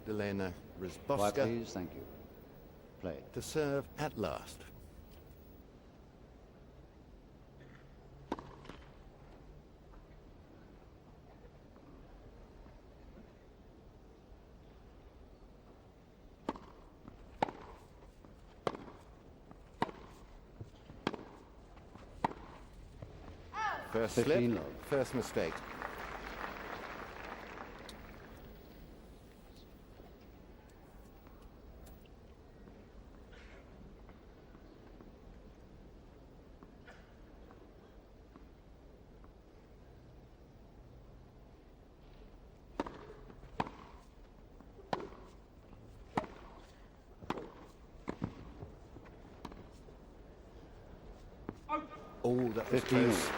Magdalena Quiet, Grzybowska please. Thank you. Play. to serve at last. First 15 slip, love. first mistake. Oh, that was 15 close. all.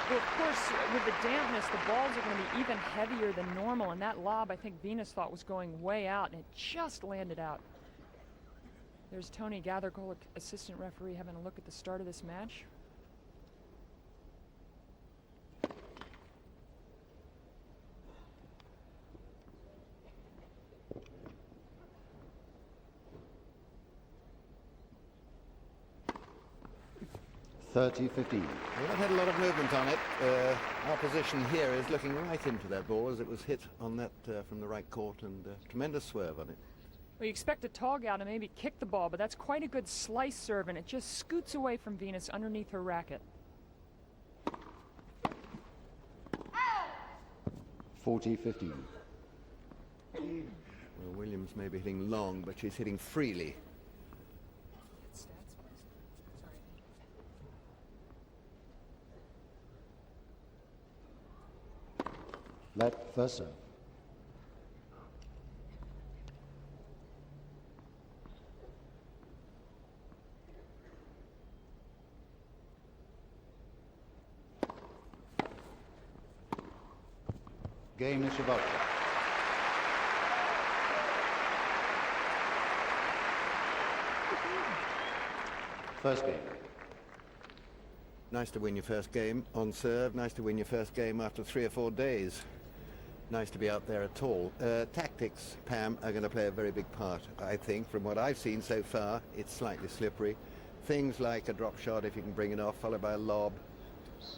Well, of course, with the dampness, the balls are going to be even heavier than normal, and that lob I think Venus thought was going way out, and it just landed out. There's Tony Gathercole, assistant referee, having a look at the start of this match. Well, We've not had a lot of movement on it. Our position here is looking right into that ball as it was hit on that from the right court, and tremendous swerve on it. Well, you expect a tall gal to maybe kick the ball, but that's quite a good slice serve, and it just scoots away from Venus underneath her racket. 40-15. Well, Williams may be hitting long, but she's hitting freely. Let first serve. Game is about. First game. Nice to win your first game on serve. Nice to win your first game after 3 or 4 days. Nice to be out there at all. Tactics, Pam, are going to play a very big part, I think. From what I've seen so far, it's slightly slippery. Things like a drop shot, if you can bring it off, followed by a lob,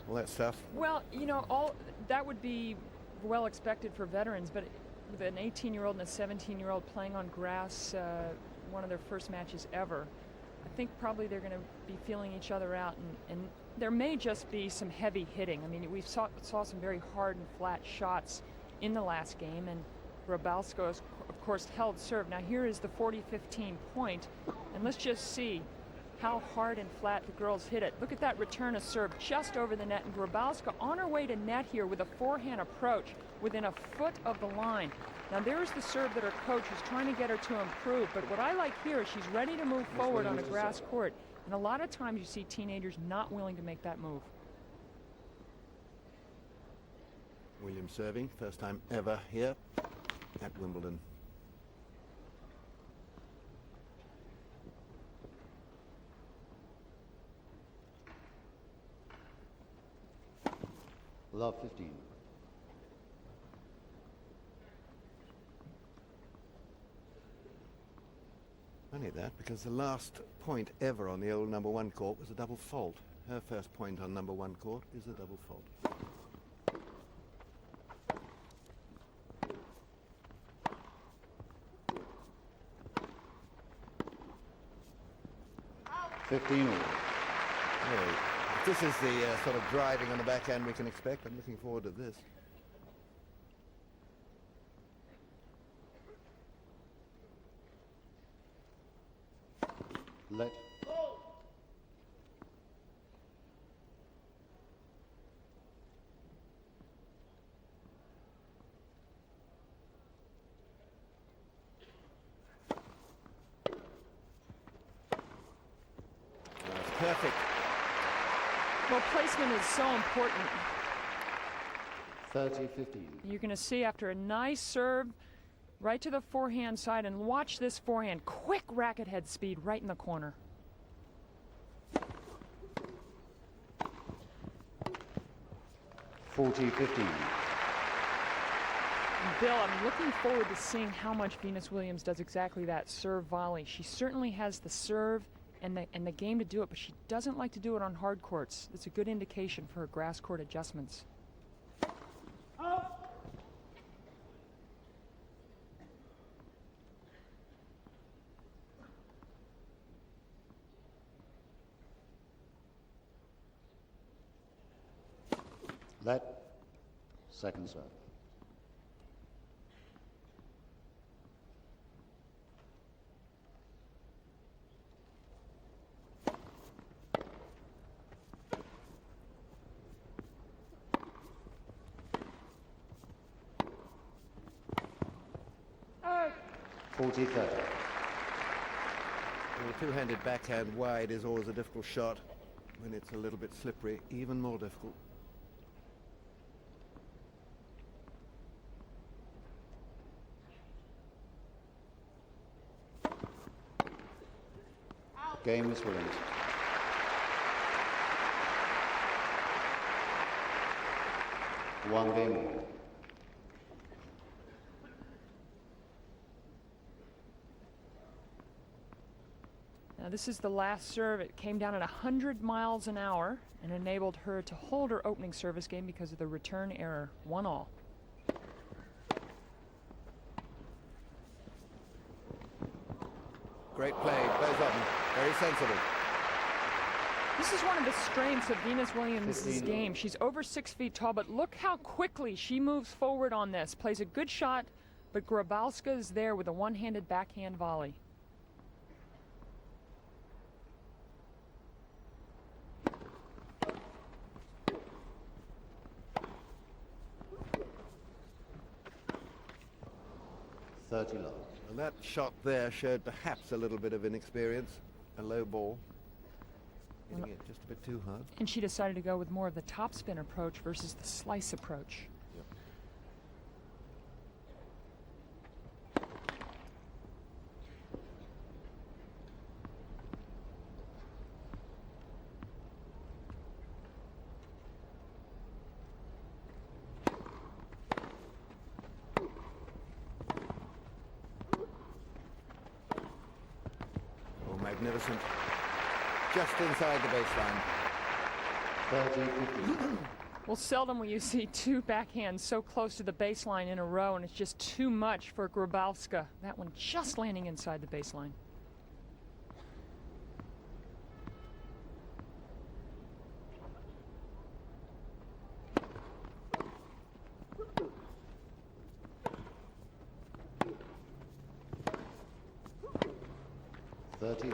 all that stuff. Well, you know, all that would be well expected for veterans, but with an 18-year-old and a 17-year-old playing on grass, one of their first matches ever, I think probably they're going to be feeling each other out, and there may just be some heavy hitting. I mean, we saw some very hard and flat shots in the last game, and Grzybowska, of course, held serve. Now here is the 40-15 point, and let's just see how hard and flat the girls hit it. Look at that return of serve just over the net, and Grzybowska on her way to net here with a forehand approach within a foot of the line. Now there's the serve that her coach is trying to get her to improve, but what I like here is she's ready to move forward on a grass court, and a lot of times you see teenagers not willing to make that move. Williams serving, first time ever here at Wimbledon. Love 15. Funny that, because the last point ever on the old number 1 court was a double fault. Her first point on number 1 court is a double fault. Well, this is the sort of driving on the backhand we can expect. I'm looking forward to this. Let. That's perfect. Well, placement is so important. 30-15. You're going to see after a nice serve right to the forehand side, and watch this forehand. Quick racket head speed right in the corner. Bill, I'm looking forward to seeing how much Venus Williams does exactly that, serve volley. She certainly has the serve and the game to do it, but she doesn't like to do it on hard courts. It's a good indication for her grass court adjustments. Let. Second serve. Oh. 40-30. A two-handed backhand wide is always a difficult shot. When it's a little bit slippery, even more difficult. Game is Williams. One game more. Now this is the last serve. It came down at 100 miles an hour and enabled her to hold her opening service game because of the return error. 1-all. Great play, both of them. Very sensible. This is one of the strengths of Venus Williams' 15. game. She's over 6 feet tall, but look how quickly she moves forward on this. Plays a good shot, but Grzybowska is there with a one-handed backhand volley. $30. And that shot there showed perhaps a little bit of inexperience. A low ball. Hitting it just a bit too hard. And she decided to go with more of the topspin approach versus the slice approach. Oh, magnificent. Just inside the baseline. 30-50. Well, seldom will you see two backhands so close to the baseline in a row, and it's just too much for Grzybowska. That one just landing inside the baseline. $30.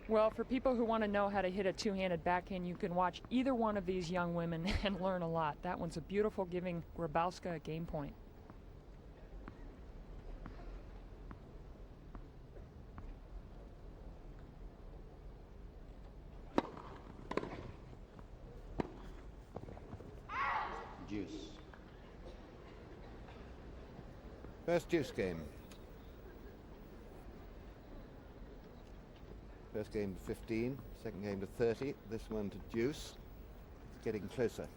Well, for people who want to know how to hit a two-handed backhand, you can watch either one of these young women and learn a lot. That one's a beautiful, giving Grzybowska a game point. Deuce. First deuce game. First game to 15, second game to 30, this one to deuce. It's getting closer.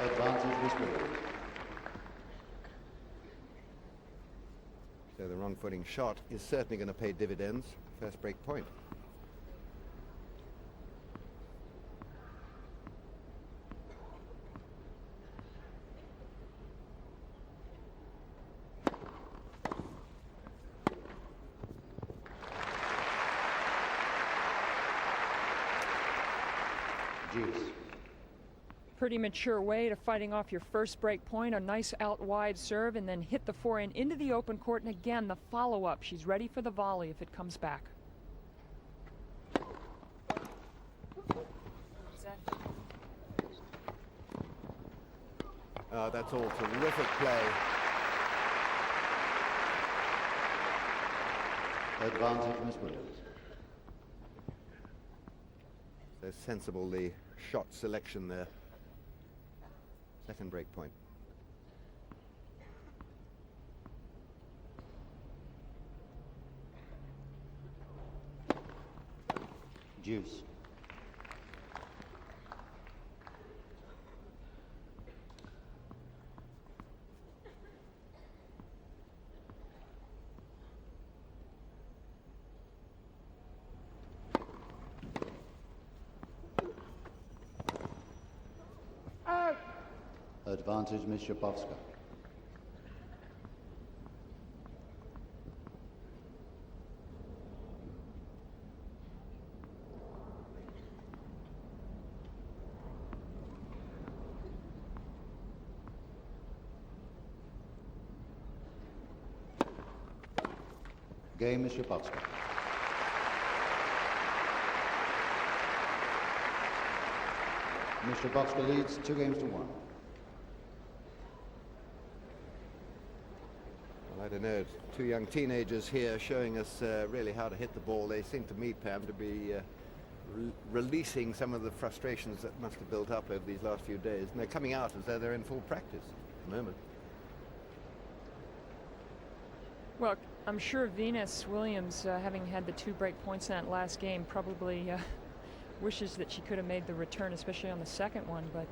Advantage was Williams. So the wrong footing shot is certainly going to pay dividends. First break point. pretty mature way to fighting off your first break point. A nice out wide serve and then hit the forehand into the open court. And again, the follow-up. She's ready for the volley if it comes back. That's all terrific play. Advantage, Miss Williams. So sensible, the shot selection there. Second break point. Deuce. Advantage, Miss Grzybowska. Game, Miss Grzybowska. Miss Grzybowska leads 2-1. I don't know, two young teenagers here showing us really how to hit the ball. They seem to me, Pam, to be releasing some of the frustrations that must have built up over these last few days. And they're coming out as though they're in full practice at the moment. Well, I'm sure Venus Williams, having had the 2 break points in that last game, probably wishes that she could have made the return, especially on the second one. But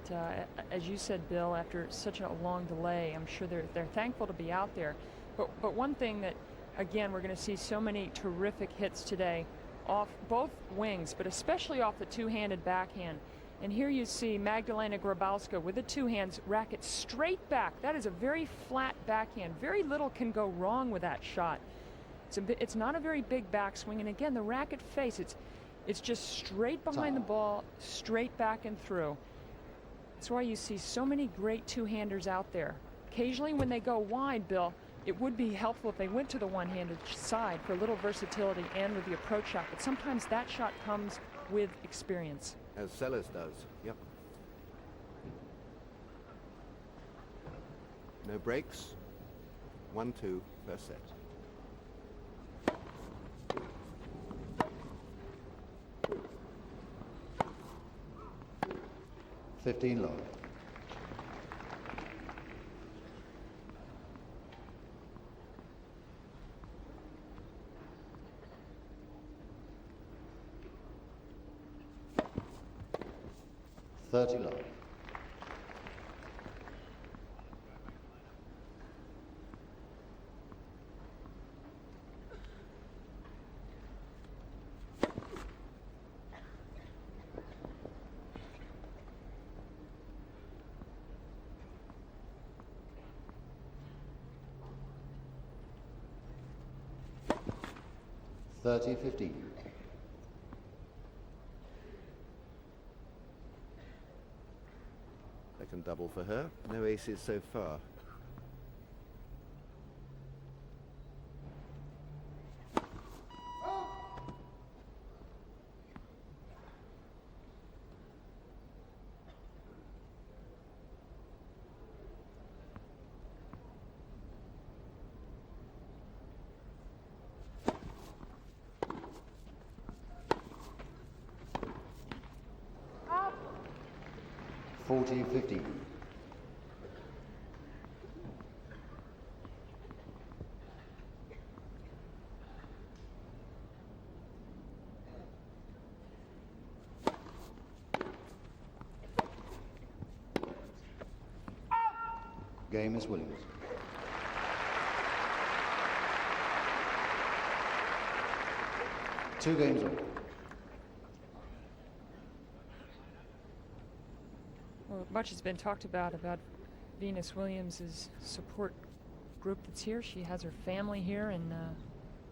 as you said, Bill, after such a long delay, I'm sure they're thankful to be out there. But one thing that, again, we're going to see so many terrific hits today off both wings, but especially off the two-handed backhand. And here you see Magdalena Grzybowska with the two hands, racket straight back. That is a very flat backhand. Very little can go wrong with that shot. It's not a very big backswing. And again, the racket face, it's just straight behind the ball, straight back and through. That's why you see so many great two-handers out there. Occasionally when they go wide, Bill, it would be helpful if they went to the one-handed side for a little versatility and with the approach shot. But sometimes that shot comes with experience. As Sellers does, yep. No breaks. 1-2, first set. $15 love. $30 love. $30-15. Second double for her. No aces so far. $40-15. Game is Williams. Two games over. Well, much has been talked about Venus Williams' support group that's here. She has her family here, and I'm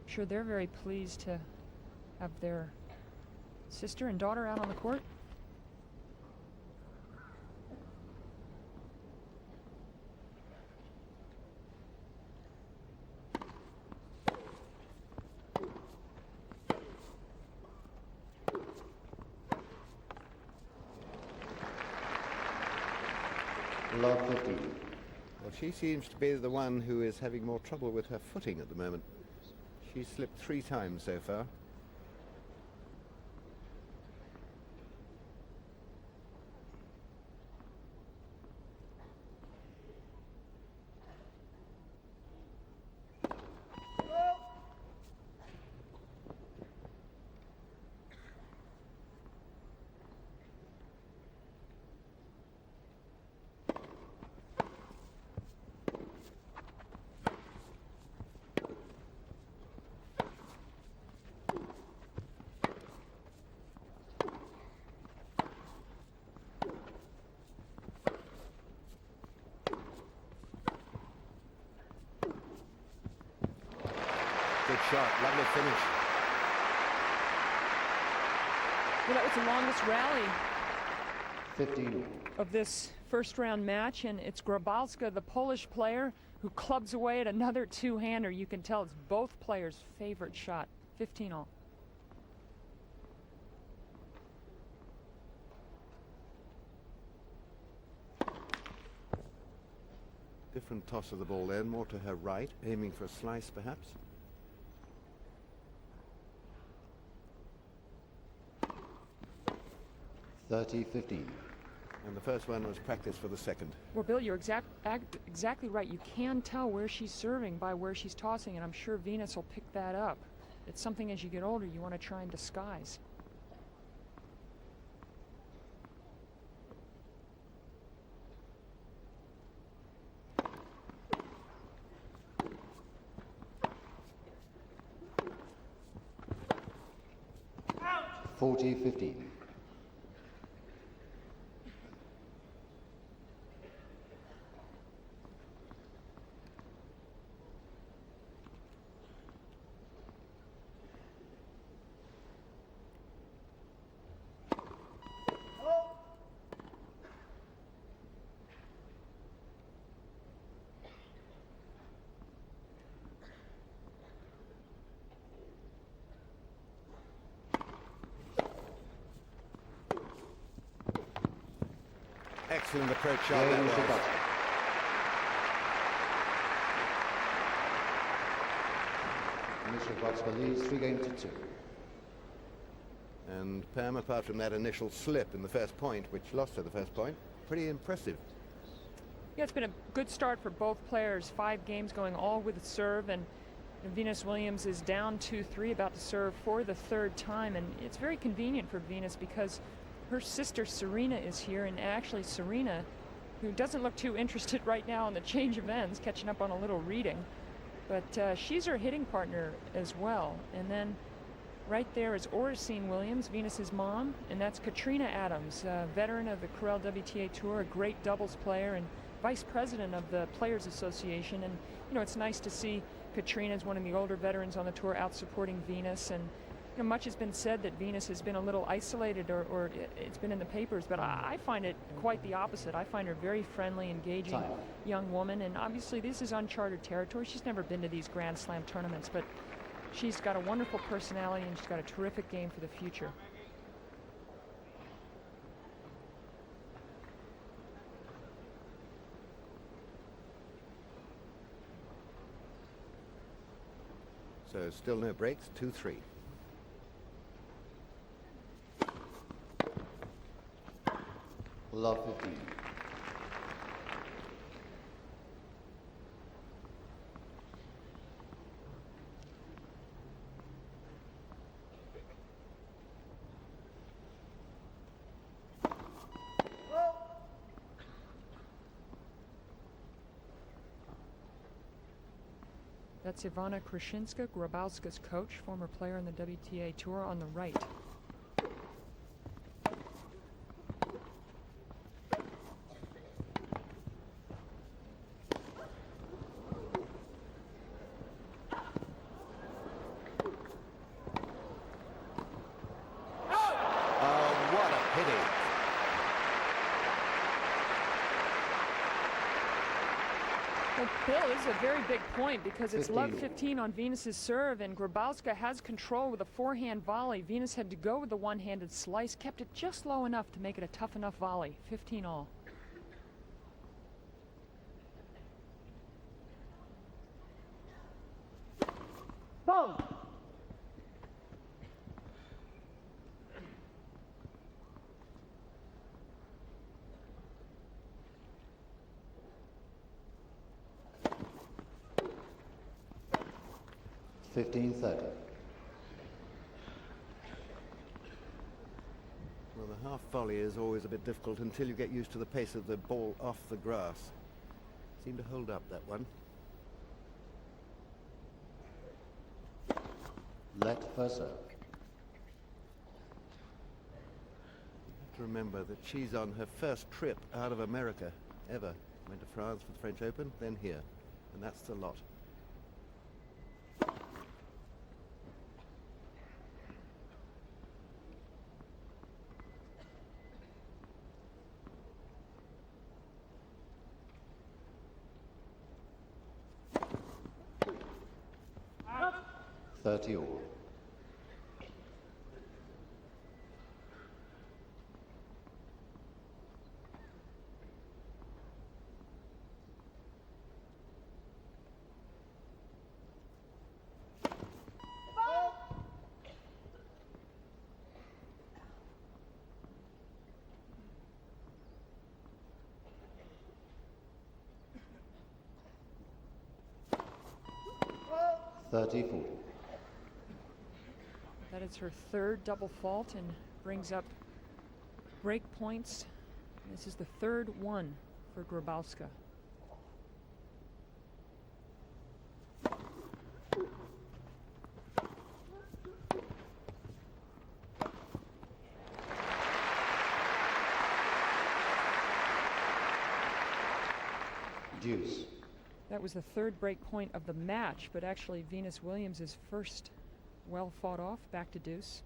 sure they're very pleased to have their sister and daughter out on the court. Love 15. Well, she seems to be the one who is having more trouble with her footing at the moment. She's slipped 3 times so far. Good shot, lovely finish. Well, that was the longest rally 15 all. of this first round match, and it's Grzybowska, the Polish player, who clubs away at another two-hander. You can tell it's both players' favorite shot. 15 all. Different toss of the ball then, more to her right, aiming for a slice perhaps. (30-15). And the first one was practice for the second. Well, Bill, you're exactly right. You can tell where she's serving by where she's tossing, and I'm sure Venus will pick that up. It's something as you get older you want to try and disguise. Out. 40-15. Excellent approach shot that was. Grzybowska leads 3-2. And Pam, apart from that initial slip in the first point, which lost her the first point, pretty impressive. Yeah, it's been a good start for both players. 5 games going all with serve, and Venus Williams is down 2-3, about to serve for the 3rd time, and it's very convenient for Venus because her sister Serena is here, and actually Serena, who doesn't look too interested right now in the change of ends, catching up on a little reading, but she's her hitting partner as well. And then right there is Oracene Williams, Venus's mom, and that's Katrina Adams, a veteran of the Corel WTA Tour, a great doubles player and vice president of the Players Association. And you know, it's nice to see Katrina as one of the older veterans on the tour out supporting Venus. And you know, much has been said that Venus has been a little isolated, or it's been in the papers, but I find it quite the opposite. I find her very friendly, engaging young woman, and obviously this is uncharted territory. She's never been to these Grand Slam tournaments, but she's got a wonderful personality and she's got a terrific game for the future. So still no breaks, 2-3. Love 15. That's Ivana Krushinska, Grabowska's coach, former player in the WTA Tour, on the right. Bill, this is a very big point because it's love 15 on Venus's serve, and Grabowska has control with a forehand volley. Venus had to go with the one-handed slice, kept it just low enough to make it a tough enough volley. 15 all. 15-30. Well, the half volley is always a bit difficult until you get used to the pace of the ball off the grass. Seemed to hold up that one. Let first serve. To remember that she's on her first trip out of America ever. Went to France for the French Open, then here. And that's the lot. Out. 30 all. That is her third double fault and brings up break points. This is the third one for Grzybowska. Deuce. That was the third break point of the match, but actually Venus Williams' first well fought off, back to deuce.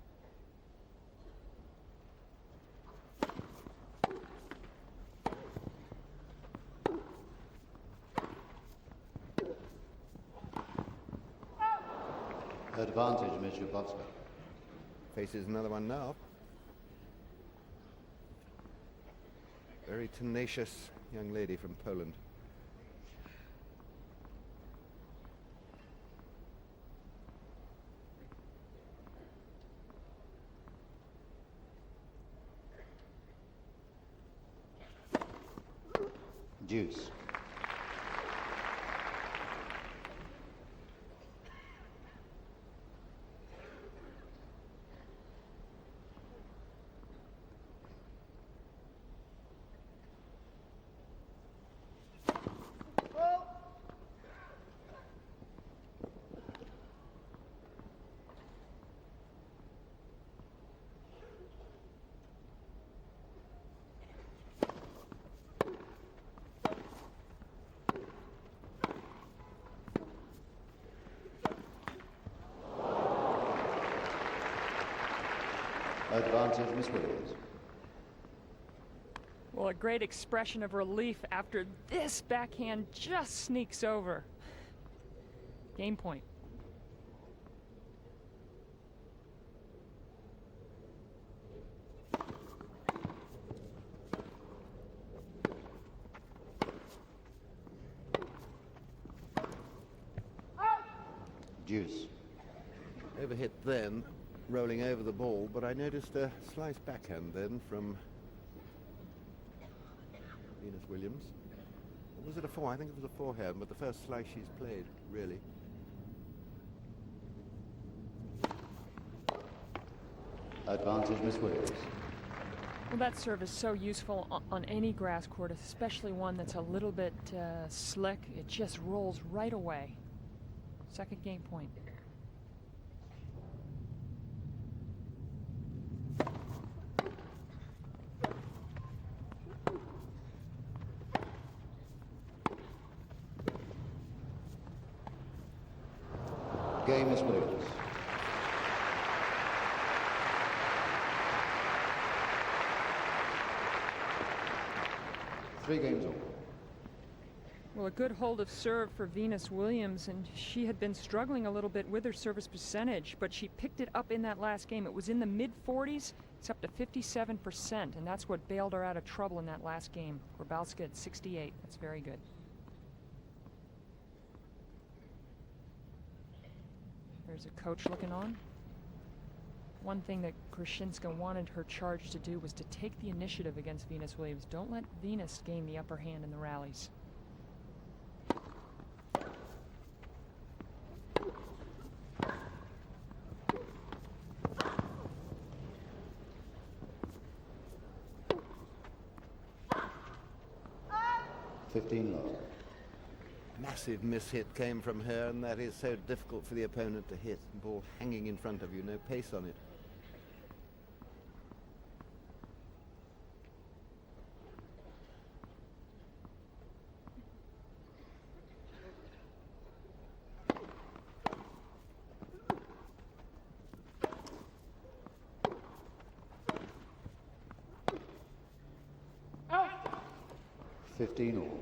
Advantage, Ms. Grzybowska. Faces another one now. Very tenacious young lady from Poland. Deuce. Advantage, Miss Williams. Well, a great expression of relief after this backhand just sneaks over. Game point. Deuce. Overhit then, rolling over the ball, but I noticed a slice backhand then from Venus Williams. Or was it a four? I think it was a forehand, but the first slice she's played, really. Advantage, Miss Williams. Well, that serve is so useful on any grass court, especially one that's a little bit slick. It just rolls right away. Second game point. Game, Miss Williams. Three games all. Well, a good hold of serve for Venus Williams, and she had been struggling a little bit with her service percentage, but she picked it up in that last game. It was in the mid-40s. It's up to 57%, and that's what bailed her out of trouble in that last game. Grzybowska at 68. That's very good. There's a coach looking on. One thing that Krashinska wanted her charge to do was to take the initiative against Venus Williams. Don't let Venus gain the upper hand in the rallies. 15 love. Massive mishit came from her, and that is so difficult for the opponent to hit. The ball hanging in front of you, no pace on it. Oh! 15 all.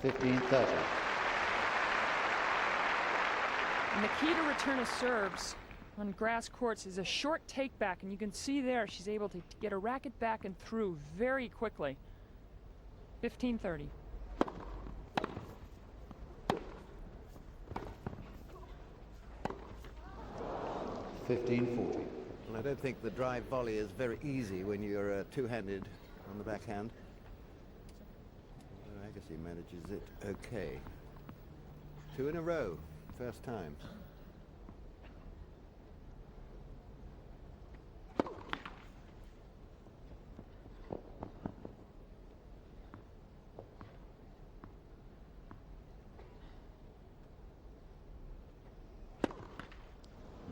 $15-30. And the key to return of serves on grass courts is a short take back, and you can see there she's able to get her racket back and through very quickly. 15-30. $15-40. Well, I don't think the drive volley is very easy when you're two-handed on the backhand. Agassi manages it okay. 2 in a row, first time.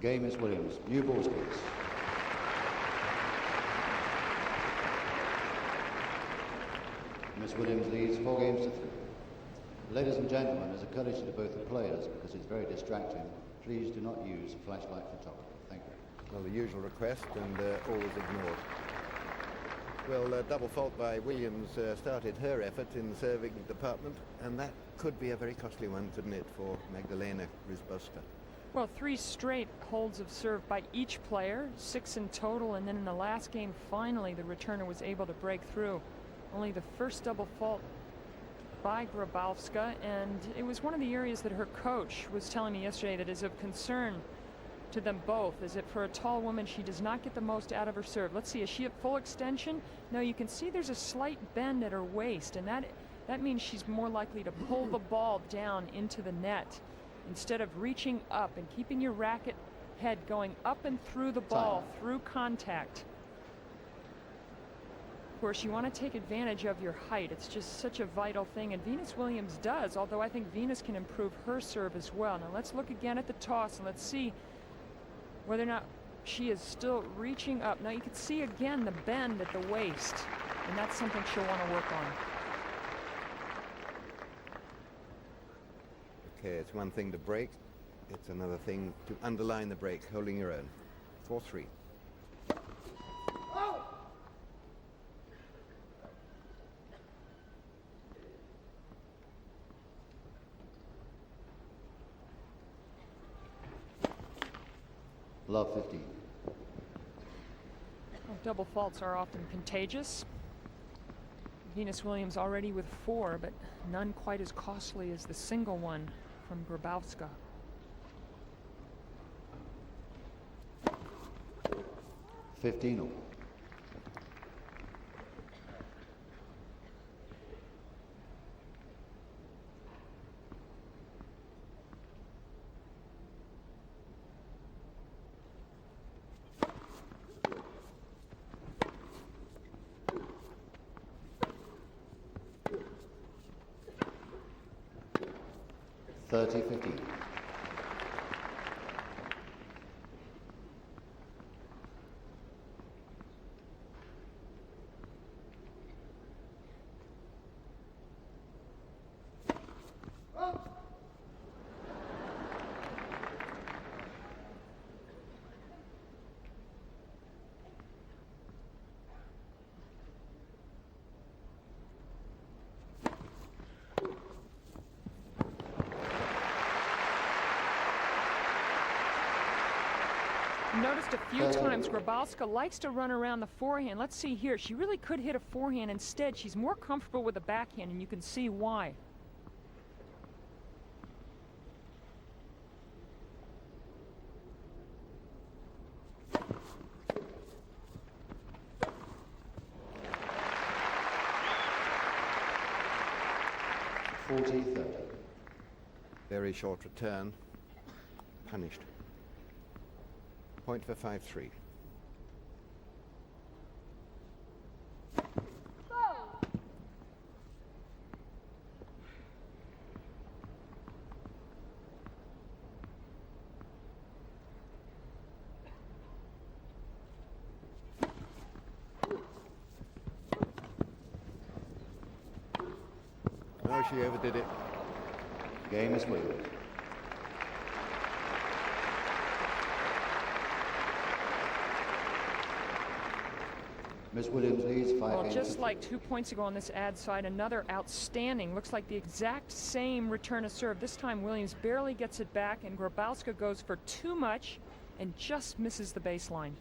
Game is Williams. New balls, please. Miss Williams leads 4 games to 3. Ladies and gentlemen, as a courtesy to both the players, because it's very distracting, please do not use flashlight photography. Thank you. Well, the usual request, and always ignored. Well, double fault by Williams started her effort in the serving department, and that could be a very costly one, couldn't it, for Magdalena Grzybowska? Well, 3 straight holds of serve by each player, 6 in total, and then in the last game, finally, the returner was able to break through. Only the first double fault by Grzybowska, and it was one of the areas that her coach was telling me yesterday that is of concern to them both, is that for a tall woman, she does not get the most out of her serve. Let's see, is she at full extension? No, you can see there's a slight bend at her waist, and that means she's more likely to pull the ball down into the net instead of reaching up and keeping your racket head going up and through the ball, through contact. Of course, you want to take advantage of your height. It's just such a vital thing, and Venus Williams does, although I think Venus can improve her serve as well. Now let's look again at the toss, and let's see whether or not she is still reaching up. Now you can see again the bend at the waist, and that's something she'll want to work on. Okay, it's one thing to break. It's another thing to underline the break, holding your own. 4-3. Love 15. Well, double faults are often contagious. Venus Williams already with 4, but none quite as costly as the single one from Grzybowska. $15 all. $30-15. Noticed a few times Grzybowska likes to run around the forehand. Let's see here. She really could hit a forehand. Instead, she's more comfortable with the backhand, and you can see why. 40-30. Very short return. Punished. Point for 5-3. Oh, she overdid it. Game is Williams. Miss Williams leads 5 Well, games just to like 2 points ago on this ad side, another outstanding, looks like the exact same return of serve. This time Williams barely gets it back, and Grzybowska goes for too much and just misses the baseline.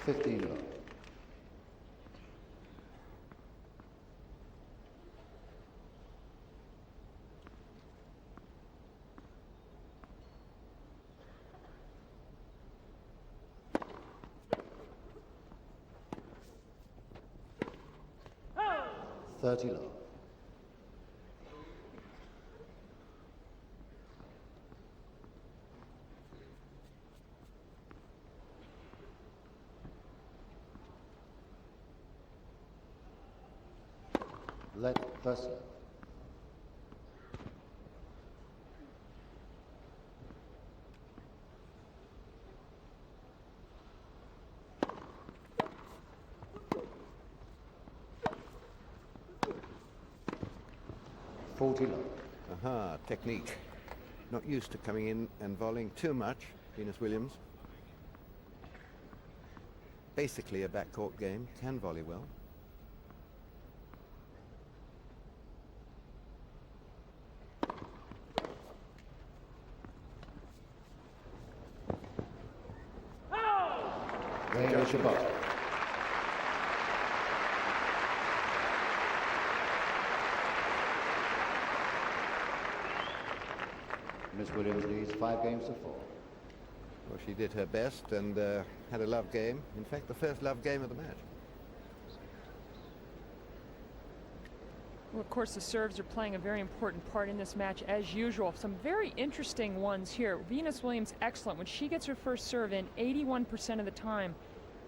love. 15 love. Oh. 30 love. Let first serve. Forty love. Aha, technique. Not used to coming in and volleying too much, Venus Williams. Basically a backcourt game, can volley well. Magdalena Grzybowska. Miss Williams leads 5 games to 4. Well, she did her best and had a love game. In fact, the first love game of the match. Well, of course, the serves are playing a very important part in this match, as usual. Some very interesting ones here. Venus Williams, excellent. When she gets her first serve in, 81% of the time,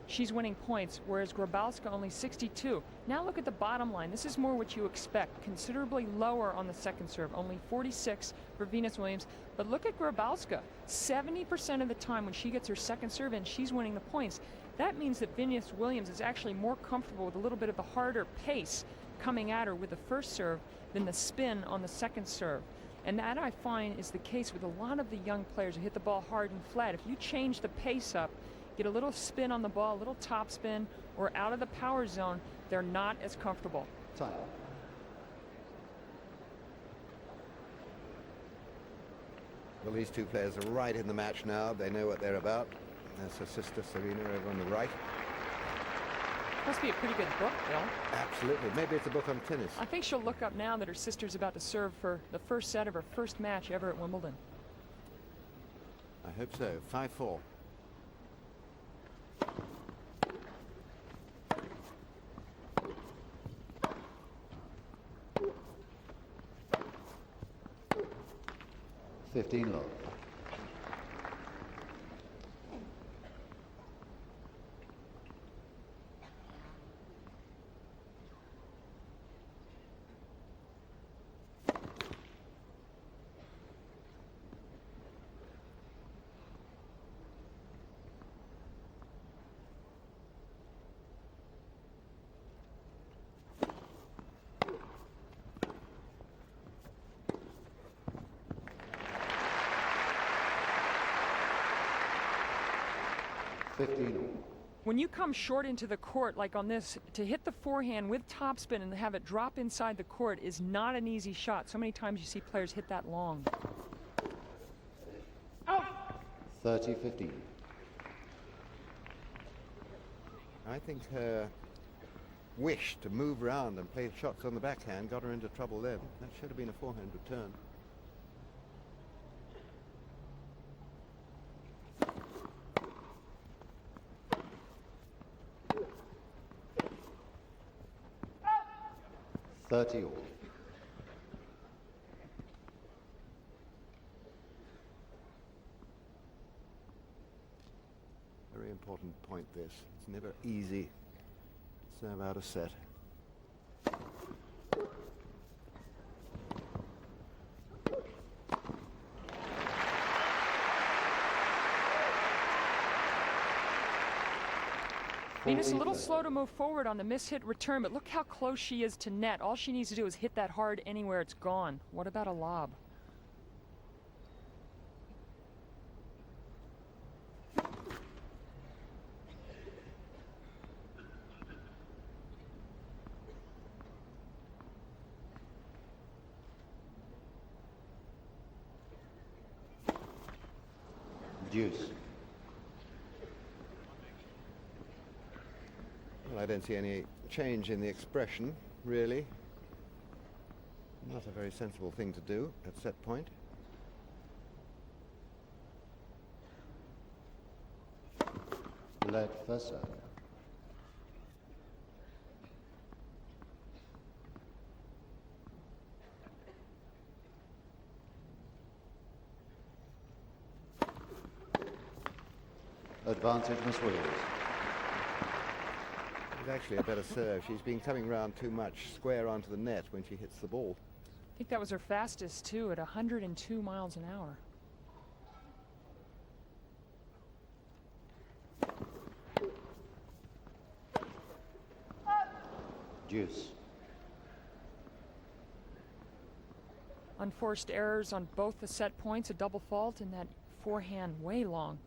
she's winning points, whereas Grzybowska only 62. Now look at the bottom line. This is more what you expect. Considerably lower on the second serve, only 46 for Venus Williams. But look at Grzybowska. 70% of the time when she gets her second serve in, she's winning the points. That means that Venus Williams is actually more comfortable with a little bit of the harder pace coming at her with the first serve than the spin on the second serve. And that, I find, is the case with a lot of the young players who hit the ball hard and flat. If you change the pace up, get a little spin on the ball, a little top spin, or out of the power zone, they're not as comfortable. Time. Well, these two players are right in the match now. They know what they're about. There's her sister, Serena, over on the right. Must be a pretty good book, Bill. Absolutely. Maybe it's a book on tennis. I think she'll look up now that her sister's about to serve for the first set of her first match ever at Wimbledon. I hope so. 5-4. $15 love. When you come short into the court like on this, to hit the forehand with topspin and have it drop inside the court is not an easy shot. So many times you see players hit that long. 30-15. I think her wish to move round and play shots on the backhand got her into trouble then. That should have been a forehand return. Thirty all. Very important point this. It's never easy to serve out a set. Venus a little slow to move forward on the mishit return, but look how close she is to net. All she needs to do is hit that hard anywhere, it's gone. What about a lob? Deuce. Well, I don't see any change in the expression, really. Not a very sensible thing to do at set point. Led first serve. Advantage, Miss Williams. It's actually a better serve. She's been coming round too much square onto the net when she hits the ball. I think that was her fastest, too, at 102 miles an hour. Deuce. Unforced errors on both the set points, a double fault, and that forehand way long.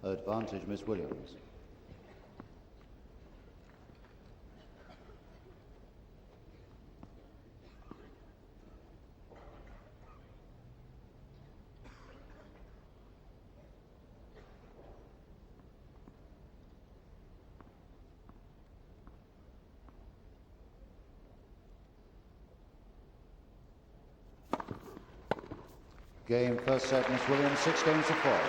Advantage, Miss Williams. Game first set, Miss Williams, 6 games to 4.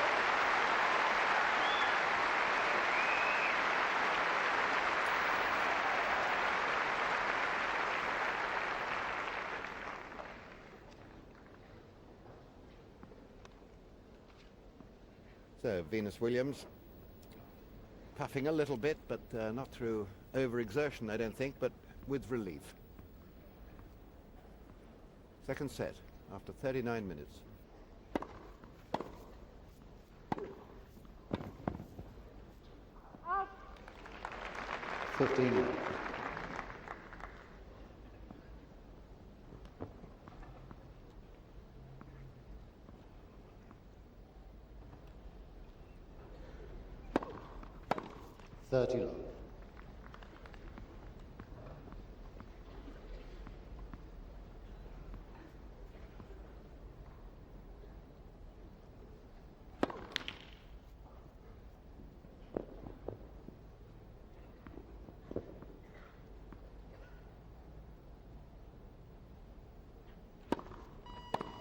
So Venus Williams puffing a little bit, but not through overexertion, I don't think, but with relief. Second set after 39 minutes. Out. 15. $30 love.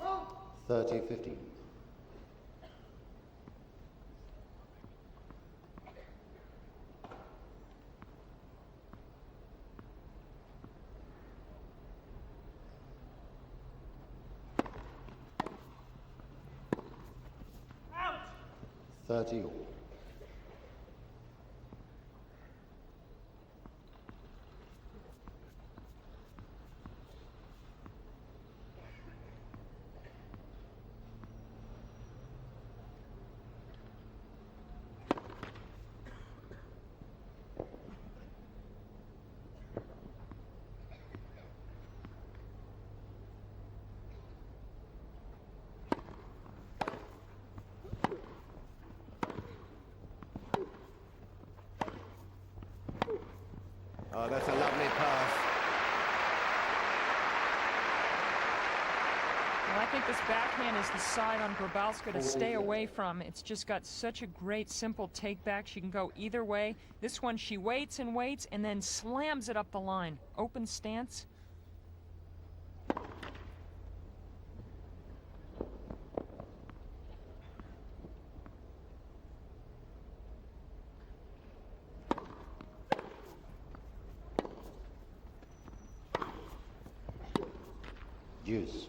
Oh. 30-15. Out. 30 all. Oh, that's a lovely pass. Well, I think this backhand is the side on Grybowska to stay away from. It's just got such a great, simple take back. She can go either way. This one, she waits and then slams it up the line. Open stance. Deuce.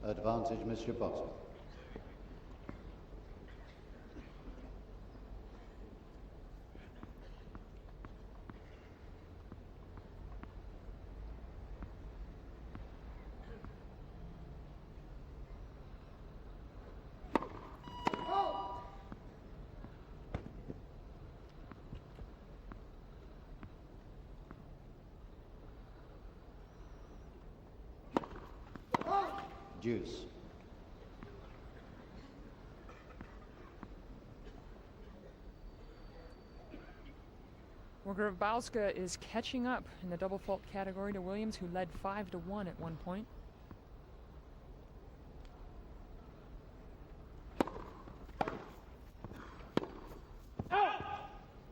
Advantage, Miss Grzybowska. Deuce. Well, Grybowska is catching up in the double fault category to Williams, who led 5-1 at one point.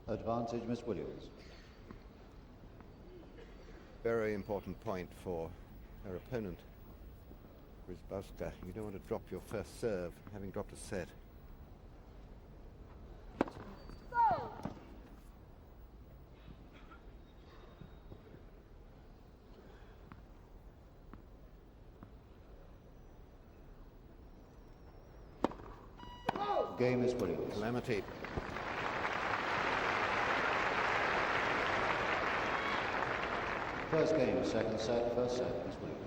Advantage, Miss Williams. Very important point for her opponent, Grzybowska. You don't want to drop your first serve, having dropped a set. Game is Williams. Calamity. First game, second set, first set, Miss Williams.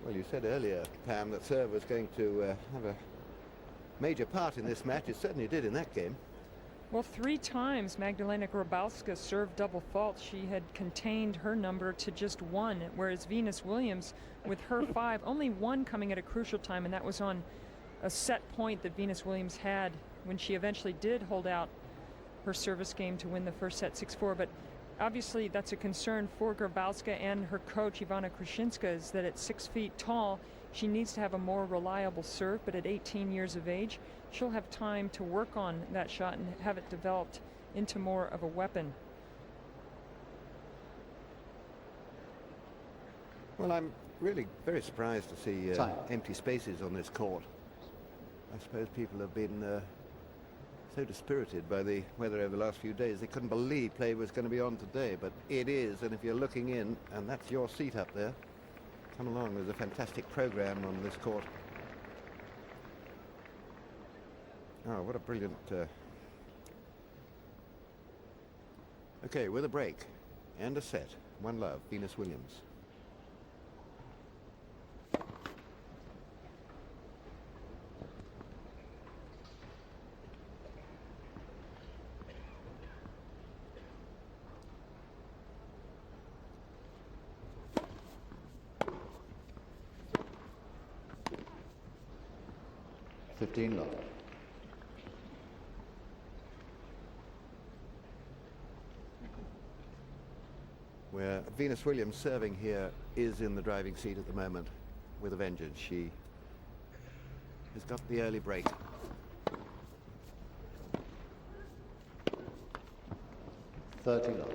Well, you said earlier, Pam, that serve was going to have a major part in this match. It certainly did in that game. Well, 3 times Magdalena Grzybowska served double fault. She had contained her number to just 1, whereas Venus Williams, with her 5, only 1 coming at a crucial time, and that was on a set point that Venus Williams had when she eventually did hold out her service game to win the first set 6-4. But obviously that's a concern for Grzybowska and her coach Ivana Kruszinska, is that at 6 feet tall she needs to have a more reliable serve, but at 18 years of age she'll have time to work on that shot and have it developed into more of a weapon. Well, I'm really very surprised to see Time. empty spaces on this court. I suppose people have been so dispirited by the weather over the last few days. They couldn't believe play was going to be on today, but it is. And if you're looking in, and that's your seat up there, come along. There's a fantastic program on this court. Oh, what a brilliant... Okay, with a break and a set. 1-love, Venus Williams. Love. Where Venus Williams serving here is in the driving seat at the moment with a vengeance. She has got the early break. Love.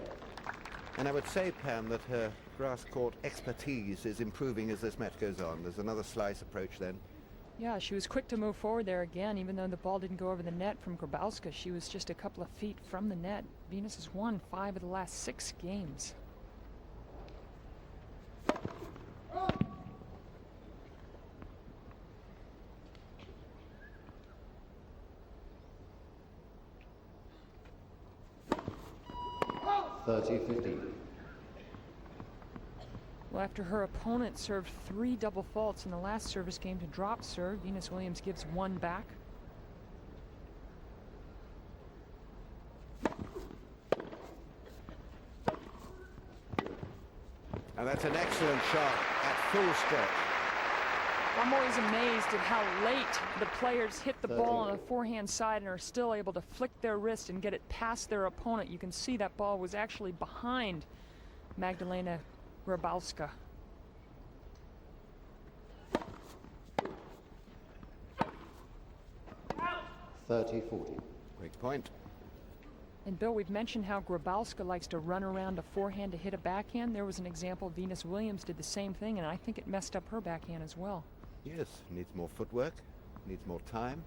And I would say, Pam, that her grass court expertise is improving as this match goes on. There's another slice approach then. Yeah, she was quick to move forward there again, even though the ball didn't go over the net from Grybowska. She was just a couple of feet from the net. Venus has won 5 of the last 6 games. Well, after her opponent served 3 double faults in the last service game to drop serve, Venus Williams gives 1 back. And that's an excellent shot at full stretch. I'm always amazed at how late the players hit the ball on the forehand side and are still able to flick their wrist and get it past their opponent. You can see that ball was actually behind Magdalena Grzybowska. (30-40). Great point. And Bill, we've mentioned how Grzybowska likes to run around a forehand to hit a backhand. There was an example. Venus Williams did the same thing, and I think it messed up her backhand as well. Yes, needs more footwork, needs more time.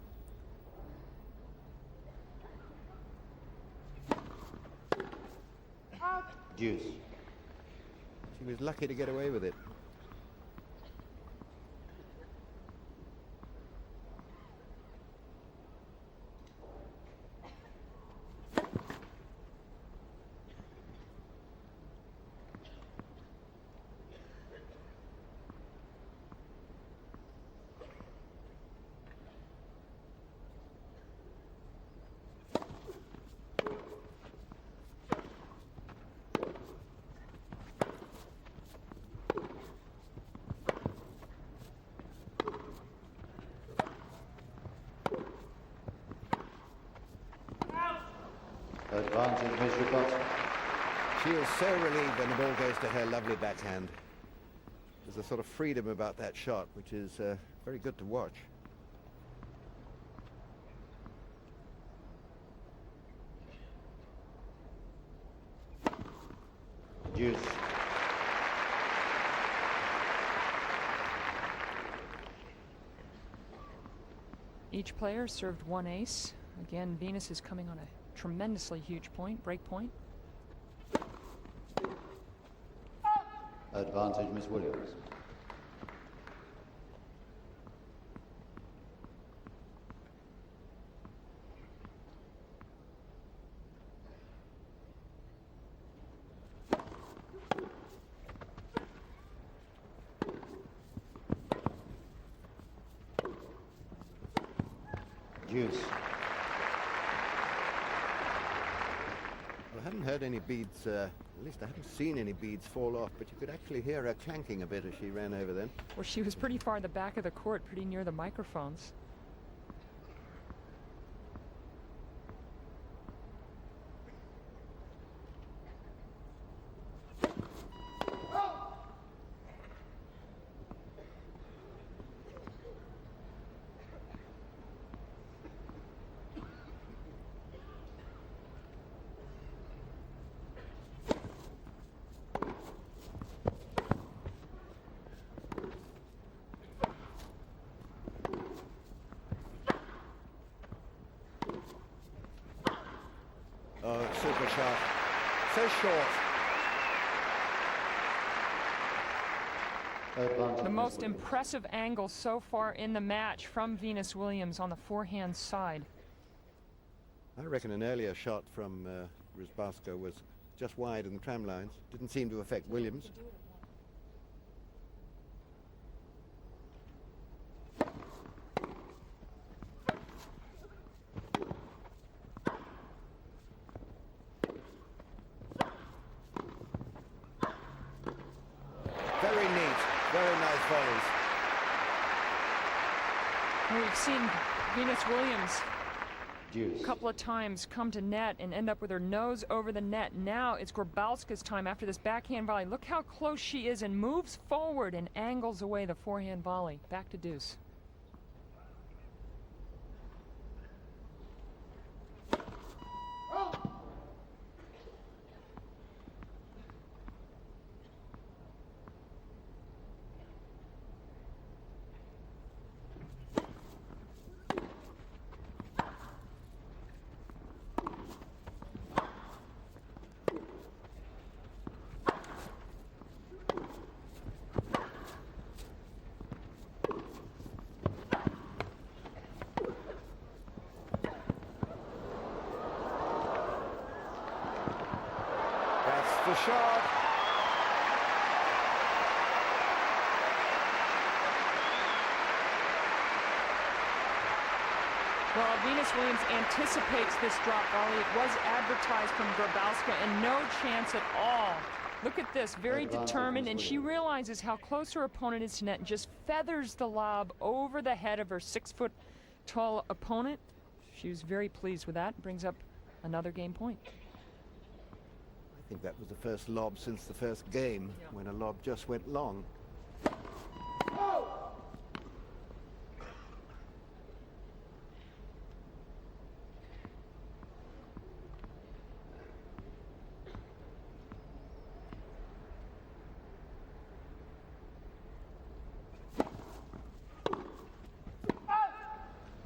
Deuce. She was lucky to get away with it. Advantage, Ms. Grzybowska. She is so relieved when the ball goes to her lovely backhand. There's a sort of freedom about that shot, which is very good to watch. Deuce. Each player served 1 ace. Again, Venus is coming on a tremendously huge point, break point. Advantage, Miss Williams. Deuce. I haven't heard any beads, at least I haven't seen any beads fall off, but you could actually hear her clanking a bit as she ran over then. Well, she was pretty far in the back of the court, pretty near the microphones. Oh, super shot. So short. Advantage, The Miss most Williams. impressive angle so far in the match from Venus Williams on the forehand side. I reckon an earlier shot from Grzybowska was just wide in the tram lines. Didn't seem to affect Williams. Very neat, very nice volleys. And we've seen Venus Williams Deuce. a couple of times come to net and end up with her nose over the net. Now it's Grzybowska's time after this backhand volley. Look how close she is and moves forward and angles away the forehand volley. Back to deuce. That's the shot. Well, Venus Williams anticipates this drop volley. It was advertised from Grzybowska, and no chance at all. Look at this, very determined, and she realizes how close her opponent is to net and just feathers the lob over the head of her 6-foot-tall opponent. She was very pleased with that. Brings up another game point. I think that was the first lob since the first game, when a lob just went long.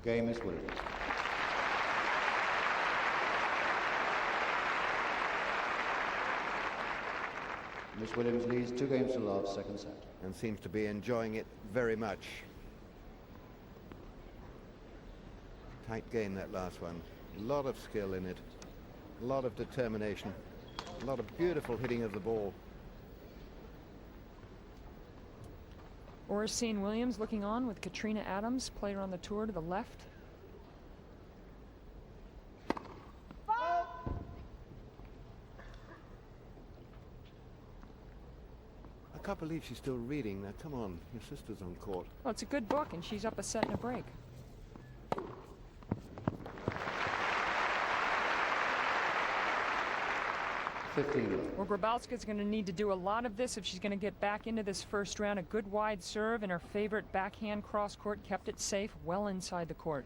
Game is Williams. Miss Williams leads 2 games to love, second set. And seems to be enjoying it very much. Tight game, that last one. A lot of skill in it. A lot of determination. A lot of beautiful hitting of the ball. Oracene Williams looking on with Katrina Adams, player on the tour to the left. I can't believe she's still reading. Now, come on, your sister's on court. Well, it's a good book, and she's up a set and a break. Well, Grzybowska's going to need to do a lot of this if she's going to get back into this first round. A good wide serve, and her favorite backhand cross-court kept it safe, well inside the court.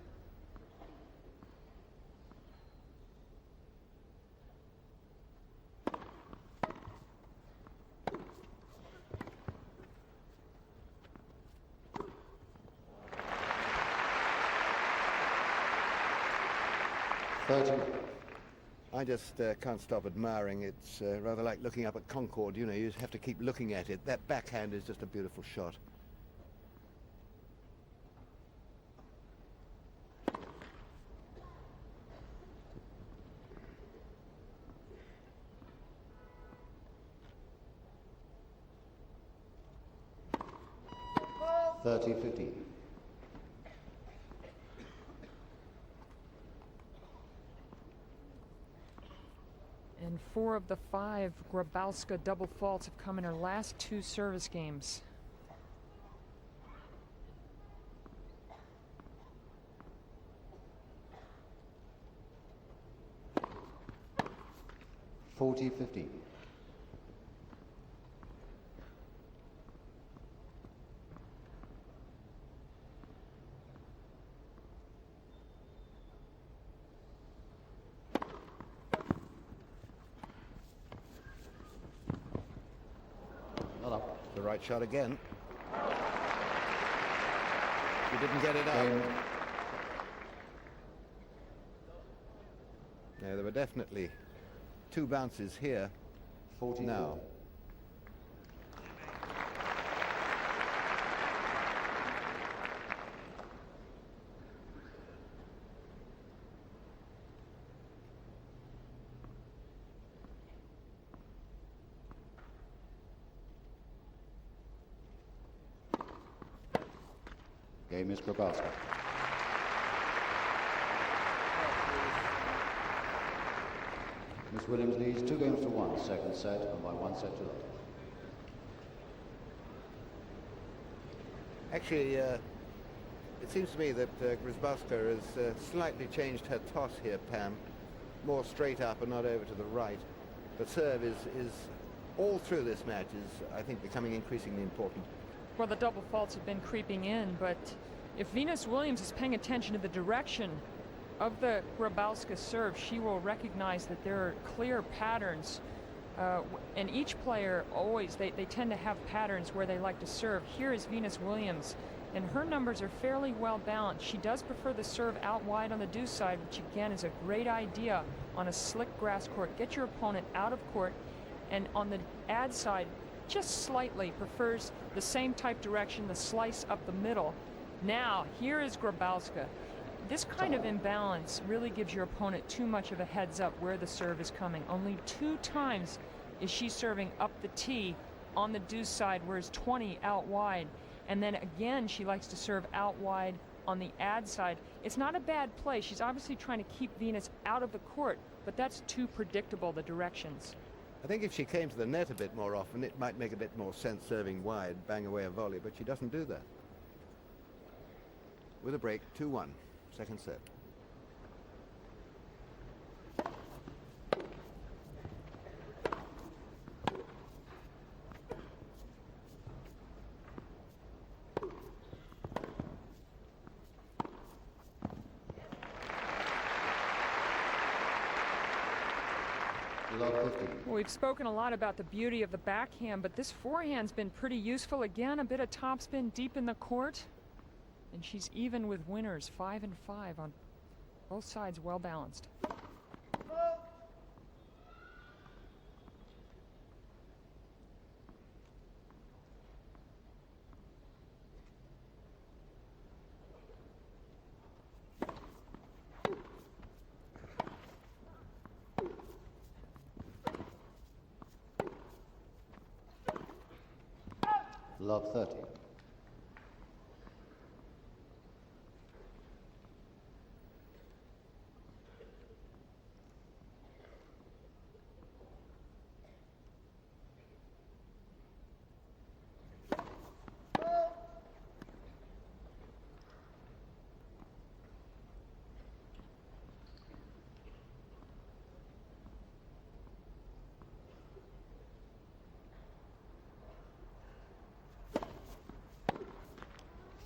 I just can't stop admiring. It's rather like looking up at Concord. You know, you just have to keep looking at it. That backhand is just a beautiful shot. Oh. 30-15. And 4 of the 5 Grzybowska double faults have come in her last 2 service games. (40-15). The right shot again. She didn't get it out. No, there were definitely 2 bounces here. 40 now. Game is Grzybowska. Miss Williams leads 2 games to 1, second set, and by 1 set to love. Actually, it seems to me that Grzybowska has slightly changed her toss here, Pam. More straight up and not over to the right. The serve is all through this match is, I think, becoming increasingly important. Well, the double faults have been creeping in, but if Venus Williams is paying attention to the direction of the Grzybowska serve, she will recognize that there are clear patterns. And each player always, they tend to have patterns where they like to serve. Here is Venus Williams, and her numbers are fairly well balanced. She does prefer the serve out wide on the deuce side, which again is a great idea on a slick grass court. Get your opponent out of court, and on the ad side, just slightly prefers the same type direction, the slice up the middle. Now, here is Grzybowska. This kind of imbalance really gives your opponent too much of a heads up where the serve is coming. Only 2 times is she serving up the tee on the deuce side, whereas 20 out wide. And then again, she likes to serve out wide on the ad side. It's not a bad play. She's obviously trying to keep Venus out of the court, but that's too predictable, the directions. I think if she came to the net a bit more often, it might make a bit more sense serving wide, bang away a volley, but she doesn't do that. With a break, 2-1, second set. Love 15. Well, we've spoken a lot about the beauty of the backhand, but this forehand's been pretty useful. Again, a bit of topspin deep in the court. And she's even with winners, 5 and 5 on both sides, well balanced. Love 30.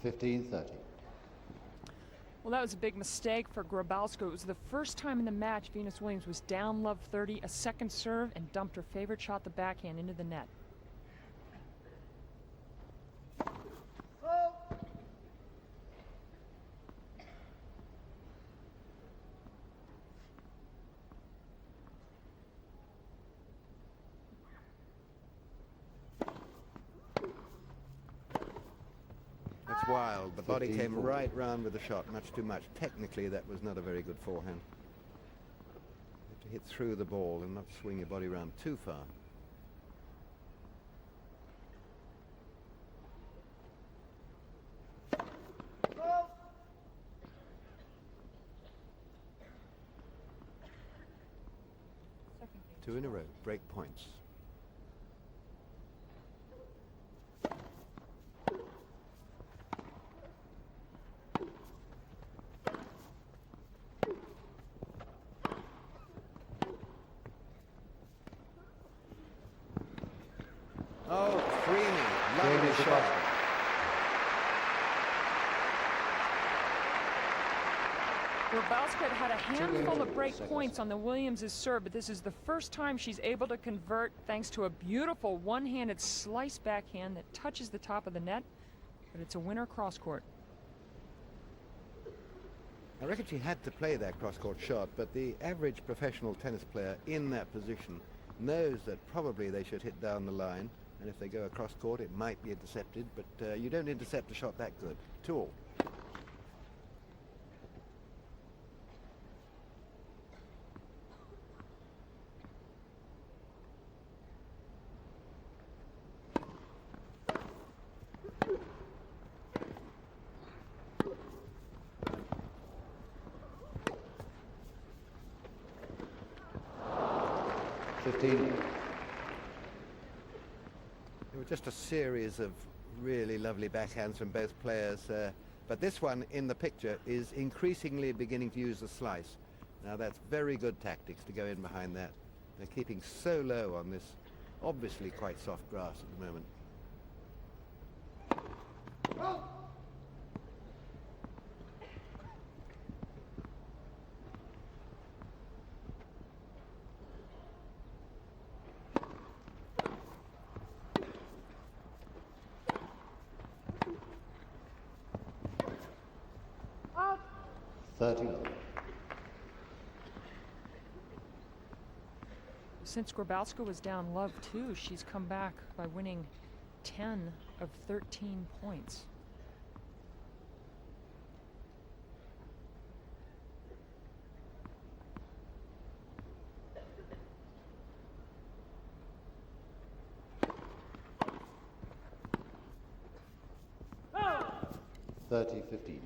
$15-30. Well, that was a big mistake for Grzybowska. It was the first time in the match Venus Williams was down love 30, a second serve, and dumped her favorite shot, the backhand, into the net. That's wild. The body came 15-40. right round with the shot, much too much. Technically, that was not a very good forehand. You have to hit through the ball and not swing your body round too far. Two in a row, break points. Oh, creamy, lovely shot. Grzybowska had a handful of break seconds. points on the Williams' serve, but this is the first time she's able to convert thanks to a beautiful one-handed slice backhand that touches the top of the net, but it's a winner cross court. I reckon she had to play that cross-court shot, but the average professional tennis player in that position knows that probably they should hit down the line, and if they go across court it might be intercepted, but you don't intercept a shot that good. 2-all. $15. It was just a series of really lovely backhands from both players, but this one in the picture is increasingly beginning to use the slice. Now that's very good tactics to go in behind that. They're keeping so low on this obviously quite soft grass at the moment. Since Grzybowska was down love 2, she's come back by winning 10 of 13 points. 30-15.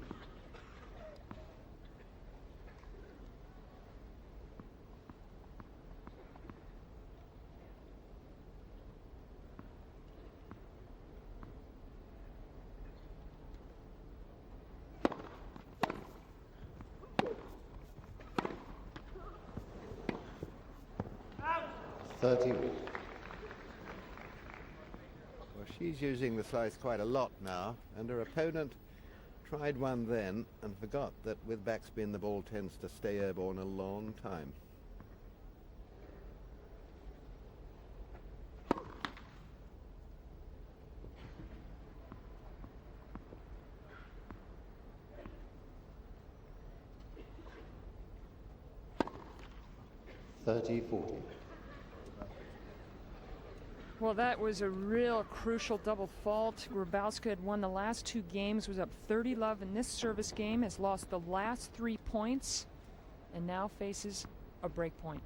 Well, she's using the slice quite a lot now, and her opponent tried one then and forgot that with backspin the ball tends to stay airborne a long time. Well, that was a real crucial double fault. Grzybowska had won the last 2 games, was up 30-love in this service game, has lost the last 3 points, and now faces a break point.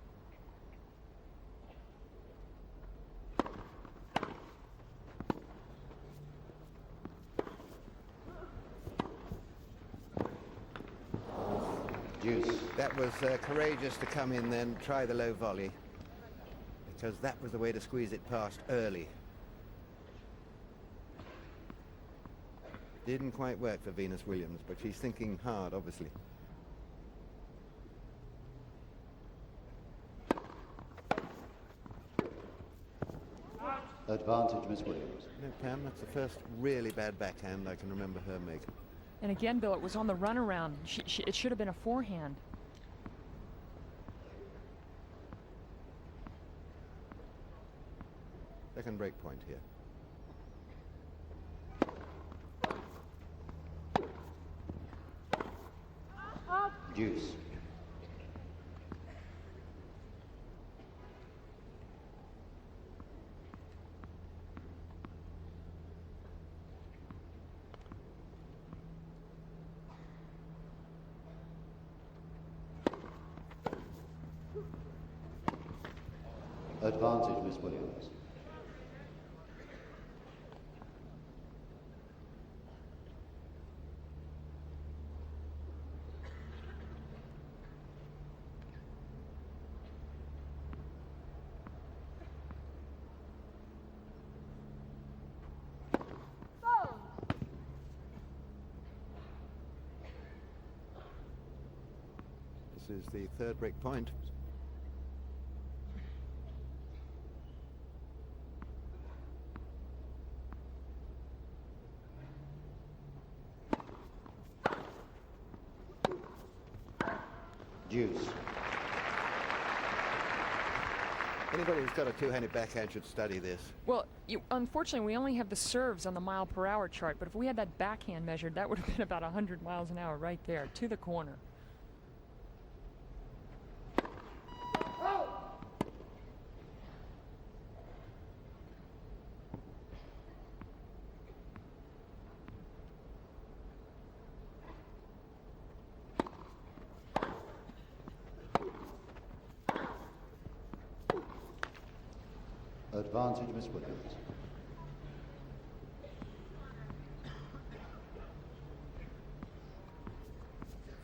Deuce. That was courageous to come in then, try the low volley, because that was the way to squeeze it past early. Didn't quite work for Venus Williams, but she's thinking hard, obviously. Advantage, Miss Williams. No, Pam, that's the first really bad backhand I can remember her make. And again, Bill, it was on the runaround. It should have been a forehand. Second break point here. Deuce. Advantage, Miss Williams. This is the third break point. Deuce. Anybody who's got a two-handed backhand should study this. Well, unfortunately, we only have the serves on the mile-per-hour chart, but if we had that backhand measured, that would have been about 100 miles an hour right there, to the corner. Advantage, Miss Williams.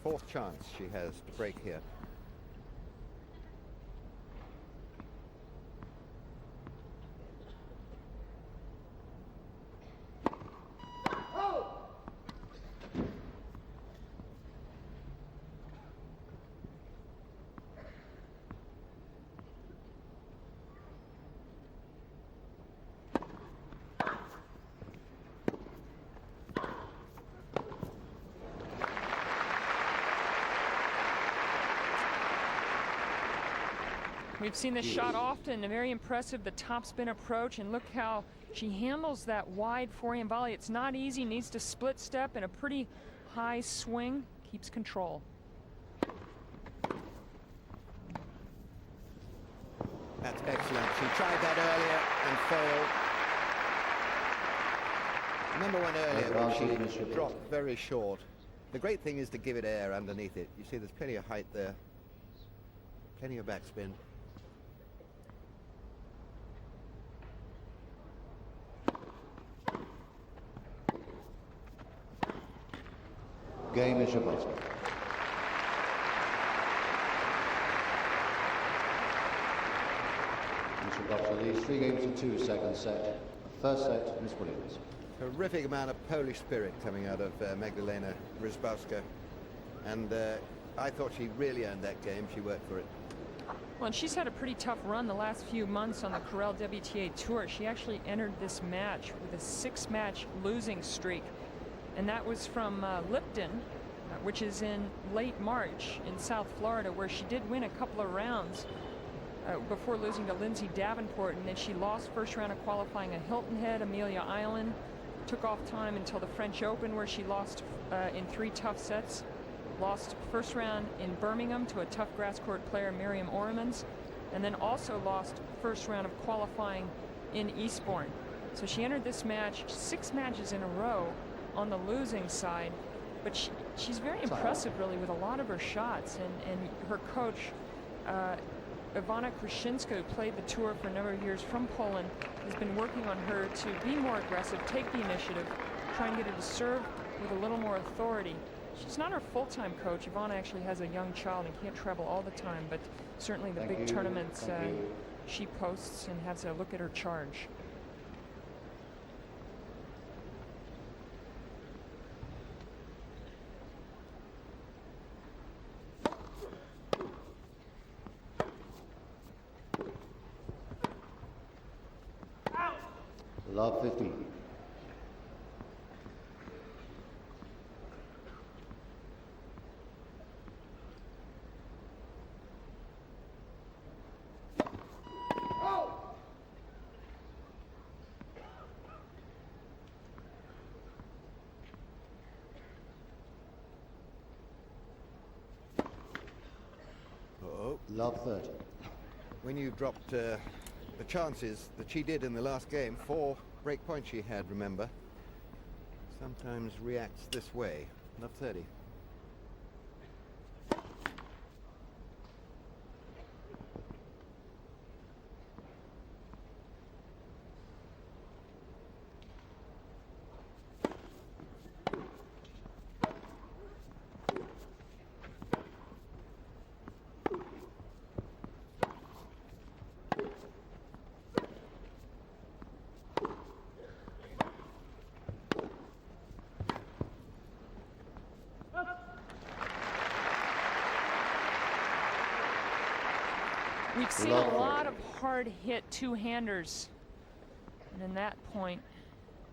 Fourth chance she has to break here. We've seen this shot often, and very impressive, the topspin approach, and look how she handles that wide forehand volley. It's not easy, needs to split step and a pretty high swing, keeps control. That's excellent. She tried that earlier and failed. Remember one earlier when she dropped very short. The great thing is to give it air underneath it. You see there's plenty of height there. Plenty of backspin. Game is Grzybowska. Ms. Grzybowska leads 3 games to 2, second set. First set, Ms. Williams. Terrific amount of Polish spirit coming out of Magdalena Grzybowska. And I thought she really earned that game. She worked for it. Well, and she's had a pretty tough run the last few months on the Corel WTA Tour. She actually entered this match with a 6-match losing streak. And that was from Lipton, which is in late March in South Florida, where she did win a couple of rounds before losing to Lindsay Davenport. And then she lost first round of qualifying at Hilton Head, Amelia Island. Took off time until the French Open, where she lost in 3 tough sets. Lost first round in Birmingham to a tough grass court player, Miriam Oremans, and then also lost first round of qualifying in Eastbourne. So she entered this match 6 matches in a row on the losing side, but she's very impressive, really, with a lot of her shots. And her coach, Ivana Kruszinska, who played the tour for a number of years from Poland, has been working on her to be more aggressive, take the initiative, try and get her to serve with a little more authority. She's not her full-time coach. Ivana actually has a young child and can't travel all the time, but certainly the big tournaments she posts and has a look at her charge. Love 15. Love 30. When you dropped the chances that she did in the last game, 4 break points she had, remember, sometimes reacts this way. Love 30. We've seen a lot of hard-hit two-handers. And in that point,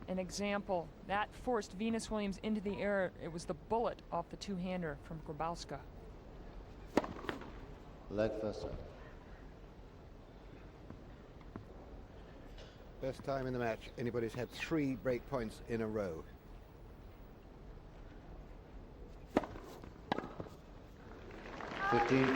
an example, that forced Venus Williams into the air. It was the bullet off the two-hander from Grzybowska. Leg first set. First time in the match anybody's had 3 break points in a row. Fifteen.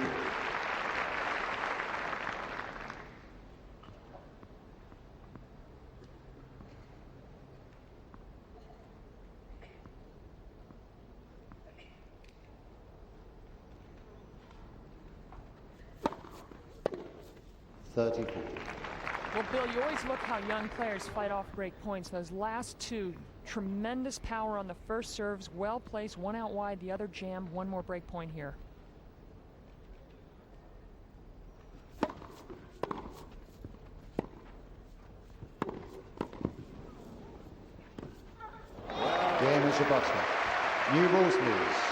Well, Bill, you always look how young players fight off break points. Those last 2, tremendous power on the first serves, well placed, one out wide, the other jammed. One more break point here. Game is Grzybowska. New balls, please.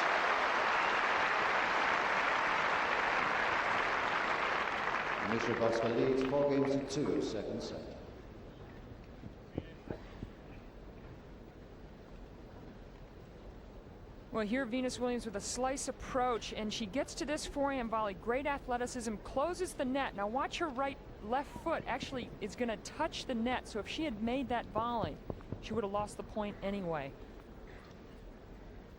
Ms. Grzybowska leads 4 games to 2, second set. Well, here Venus Williams with a slice approach, and she gets to this forehand volley. Great athleticism, closes the net. Now watch her left foot actually is going to touch the net, so if she had made that volley, she would have lost the point anyway.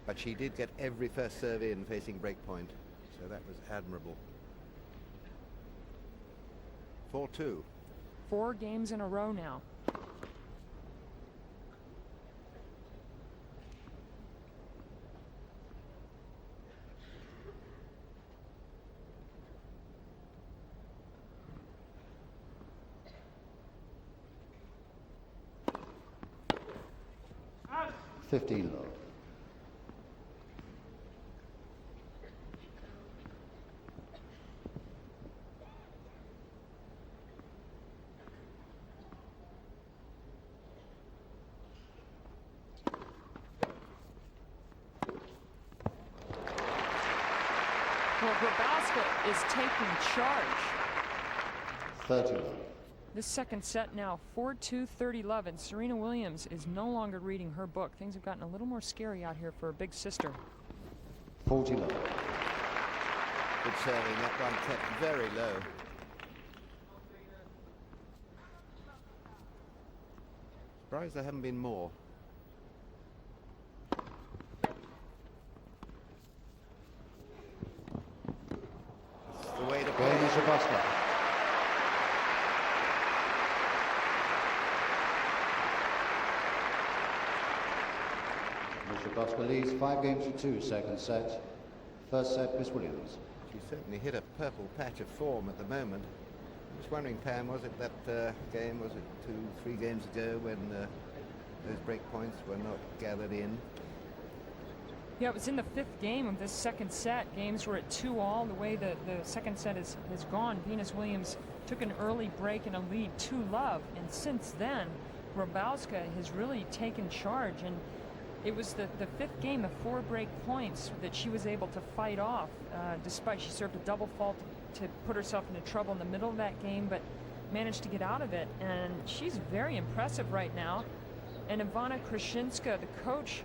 But she did get every first serve in facing break point, so that was admirable. 4-2. 4 games in a row now. Fifteen love. Well, Grybowska is taking charge. 30 love. This second set now, 4-2, 30 love, and Serena Williams is no longer reading her book. Things have gotten a little more scary out here for her big sister. 40 love. Good serving, that one kept very low. Surprised there haven't been more. It's the way to play. Magdalena Grzybowska. Grzybowska leads 5-2, second set. First set, Miss Williams. She certainly hit a purple patch of form at the moment. I was wondering, Pam, was it that game, was it 2-3 games ago when those break points were not gathered in? Yeah, it was in the 5th game of this second set. Games were at 2-all. The way the second set has gone, Venus Williams took an early break and a lead 2-love. And since then, Grybowska has really taken charge. And it was the 5th game of 4 break points that she was able to fight off, despite she served a double fault to put herself into trouble in the middle of that game, but managed to get out of it. And she's very impressive right now. And Ivana Krashinska, the coach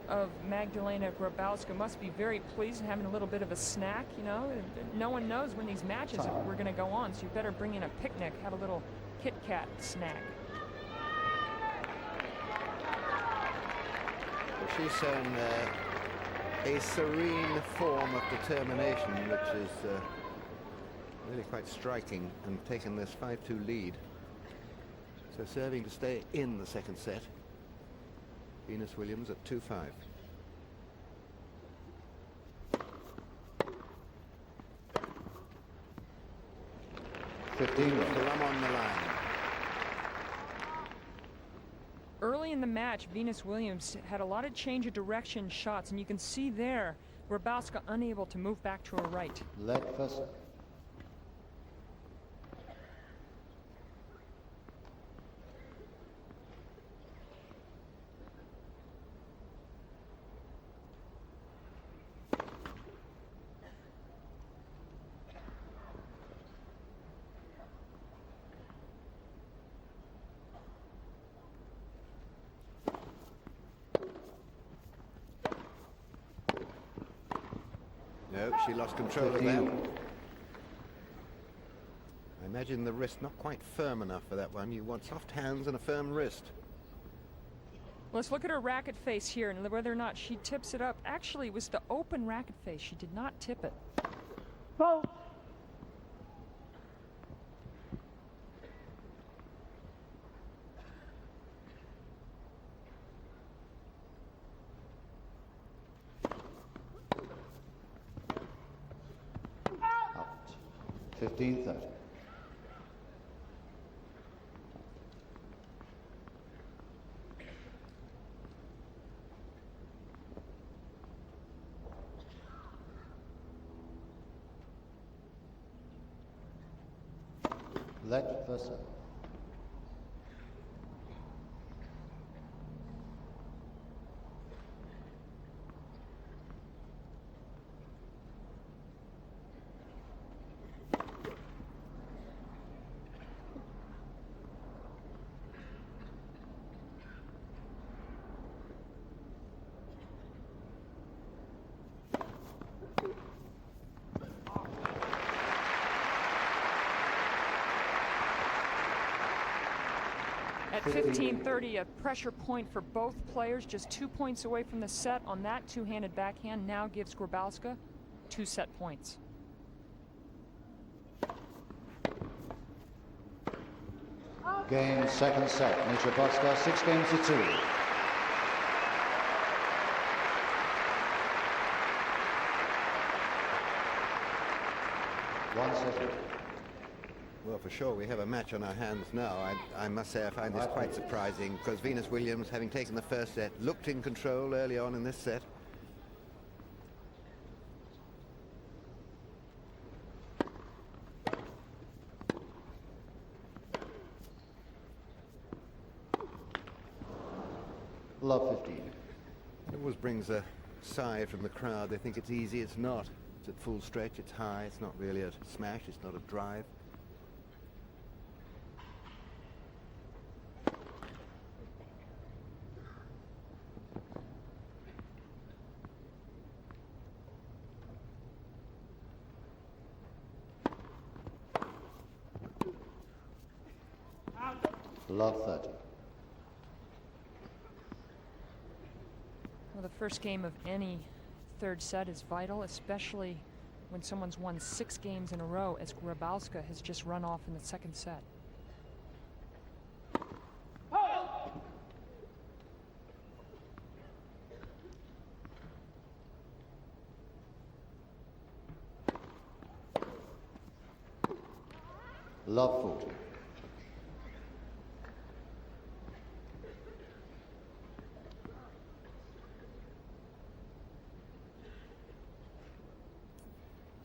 of Magdalena Grzybowska, must be very pleased and having a little bit of a snack. You know, no one knows when these matches are going to go on, so you better bring in a picnic, have a little Kit Kat snack. She's shown a serene form of determination, which is really quite striking, and taken this 5-2 lead. So serving to stay in the second set. Venus Williams at 2-5. 15 love. Plum on the line. Early in the match, Venus Williams had a lot of change of direction shots, and you can see there Grybowska unable to move back to her right. Let first set. No, she lost control of that. I imagine the wrist not quite firm enough for that one. You want soft hands and a firm wrist. Let's look at her racket face here and whether or not she tips it up. Actually, it was the open racket face. She did not tip it. Well, Out. 15-30. Let first set. At 15-30, a pressure point for both players, just 2 points away from the set on that two-handed backhand, now gives Grybowska 2 set points. Game second set. Miss Grzybowska 6-2. One set. Well, for sure, we have a match on our hands now. I must say I find this quite surprising, because Venus Williams, having taken the first set, looked in control early on in this set. Love 15. It always brings a sigh from the crowd. They think it's easy. It's not. It's at full stretch, it's high, it's not really a smash, it's not a drive. Love 30. Well, the first game of any third set is vital, especially when someone's won 6 games in a row, as Grzybowska has just run off in the second set. Love 40.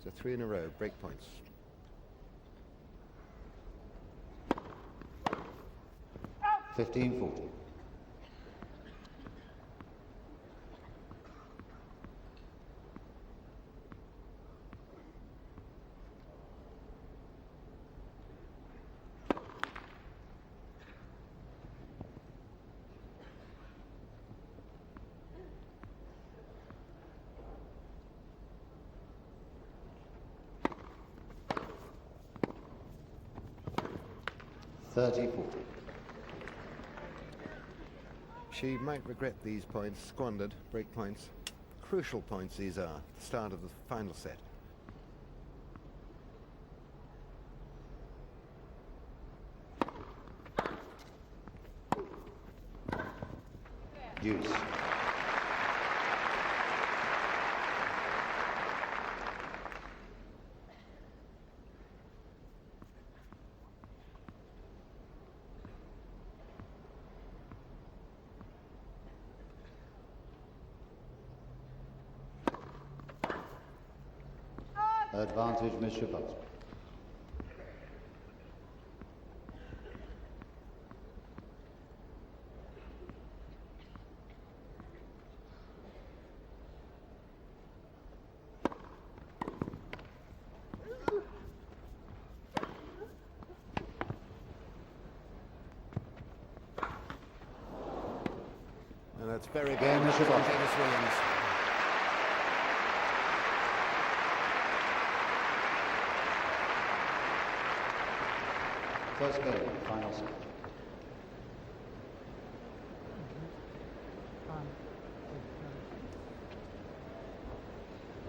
So 3 in a row, break points. Out. 15-40. She might regret these points, squandered break points. Crucial points these are, the start of the final set. Use. Advantage, Ms. Grzybowska. And that's very good. Game, Ms. Grzybowska. Venus Williams. First game, final set.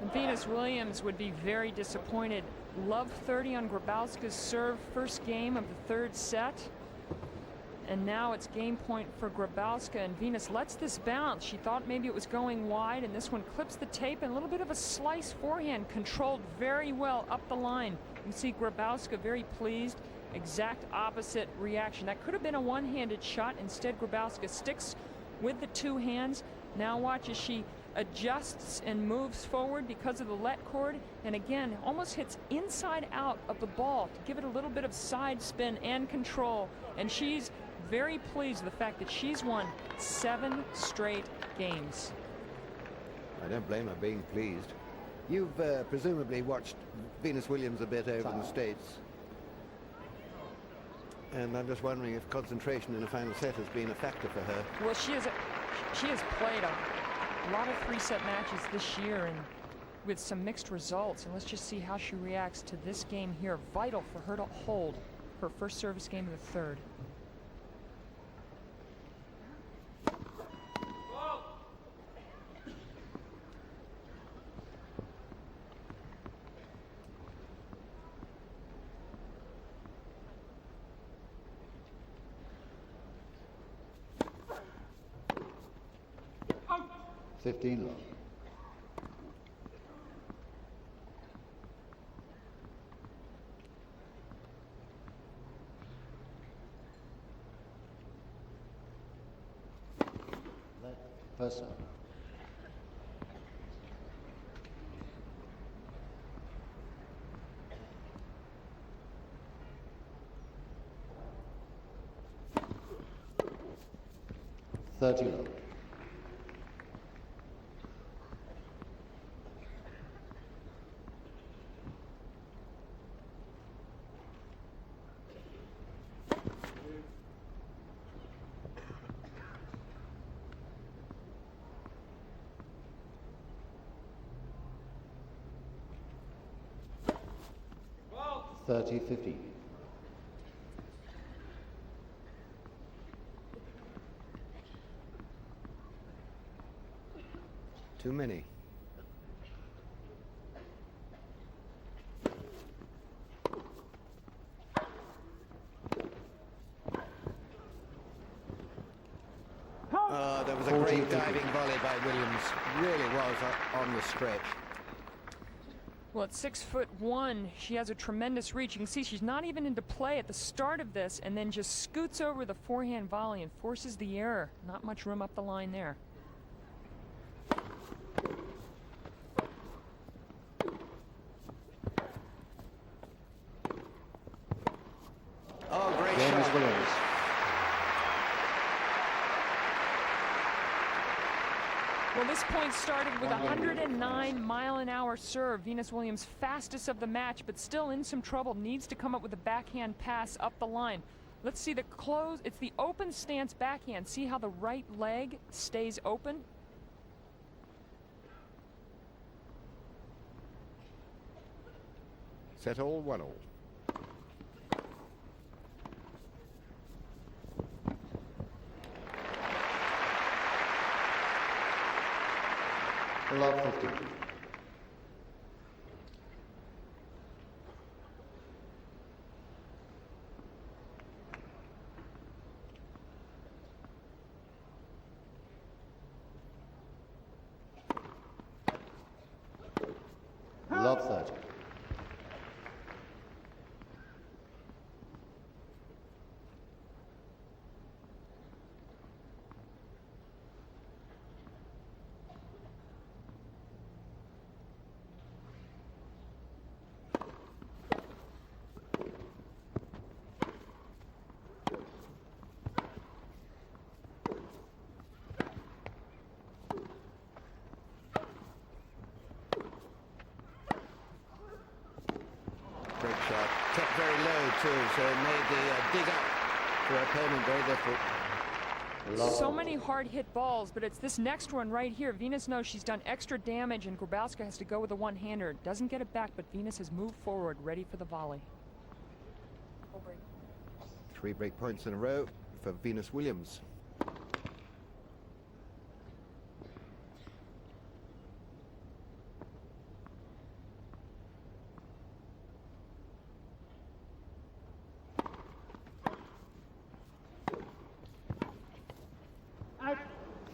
And Venus Williams would be very disappointed. Love 30 on Grzybowska's serve, first game of the third set. And now it's game point for Grzybowska, and Venus lets this bounce. She thought maybe it was going wide, and this one clips the tape, and a little bit of a slice forehand, controlled very well up the line. You see Grzybowska very pleased. Exact opposite reaction. That could have been a one-handed shot. Instead, Grzybowska sticks with the 2 hands. Now watch as she adjusts and moves forward because of the let cord, and again almost hits inside out of the ball to give it a little bit of side spin and control. And she's very pleased with the fact that she's won 7 straight games. I don't blame her being pleased. You've presumably watched Venus Williams a bit over in the States. And I'm just wondering if concentration in a final set has been a factor for her. Well, she has played a lot of 3-set matches this year, and with some mixed results. And let's just see how she reacts to this game here. Vital for her to hold her first service game of the third. Out. 15 love. First serve. $30 love. 30-15. Too many. Oh, that was a great diving volley by Williams. Really was on the stretch. Well, at 6'1", she has a tremendous reach. You can see she's not even into play at the start of this, and then just scoots over the forehand volley and forces the error. Not much room up the line there. Oh, great James shot. Williams. Well, this point started with a 109-mile-an-hour serve. Venus Williams fastest of the match, but still in some trouble. Needs to come up with a backhand pass up the line. Let's see the close. It's the open stance backhand. See how the right leg stays open? Set all, 1-all. Love 50. Love 30. Great shot. Kept very low too, so it made the dig up for her opponent very difficult. Love So many hard hit balls, but it's this next one right here. Venus knows she's done extra damage, and Grzybowska has to go with a one-hander. Doesn't get it back, but Venus has moved forward, ready for the volley. 3 break points in a row for Venus Williams. Out.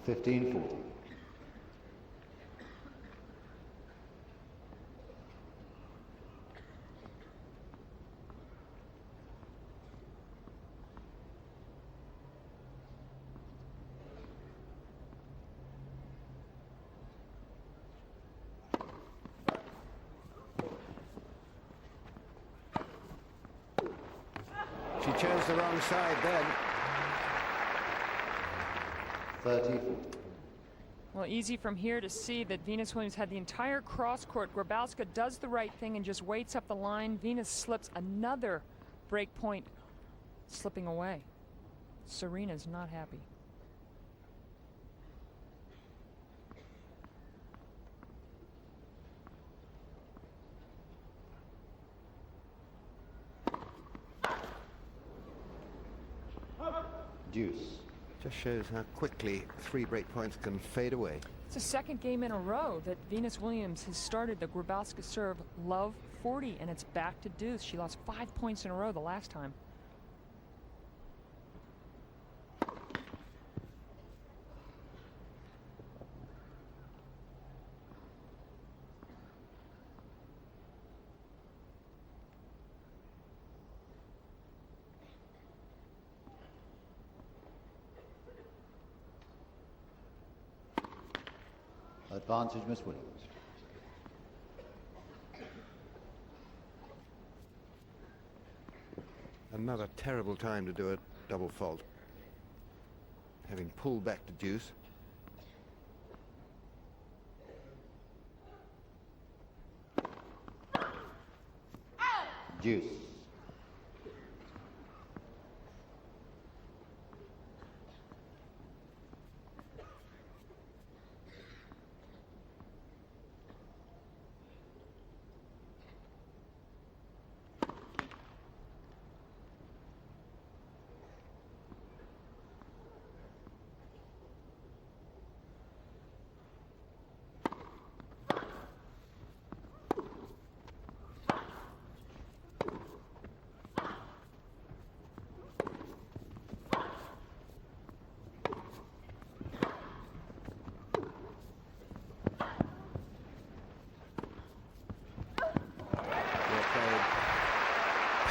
15-40. She chose the wrong side then. 30-40. Well, easy from here to see that Venus Williams had the entire cross court. Grzybowska does the right thing and just waits up the line. Venus slips another break point, slipping away. Serena's not happy. Deuce. Just shows how quickly 3 break points can fade away. It's the second game in a row that Venus Williams has started the Grzybowska serve love 40, and it's back to deuce. She lost 5 points in a row the last time. Advantage, Miss Williams. Another terrible time to do a double fault. Having pulled back to deuce. Deuce.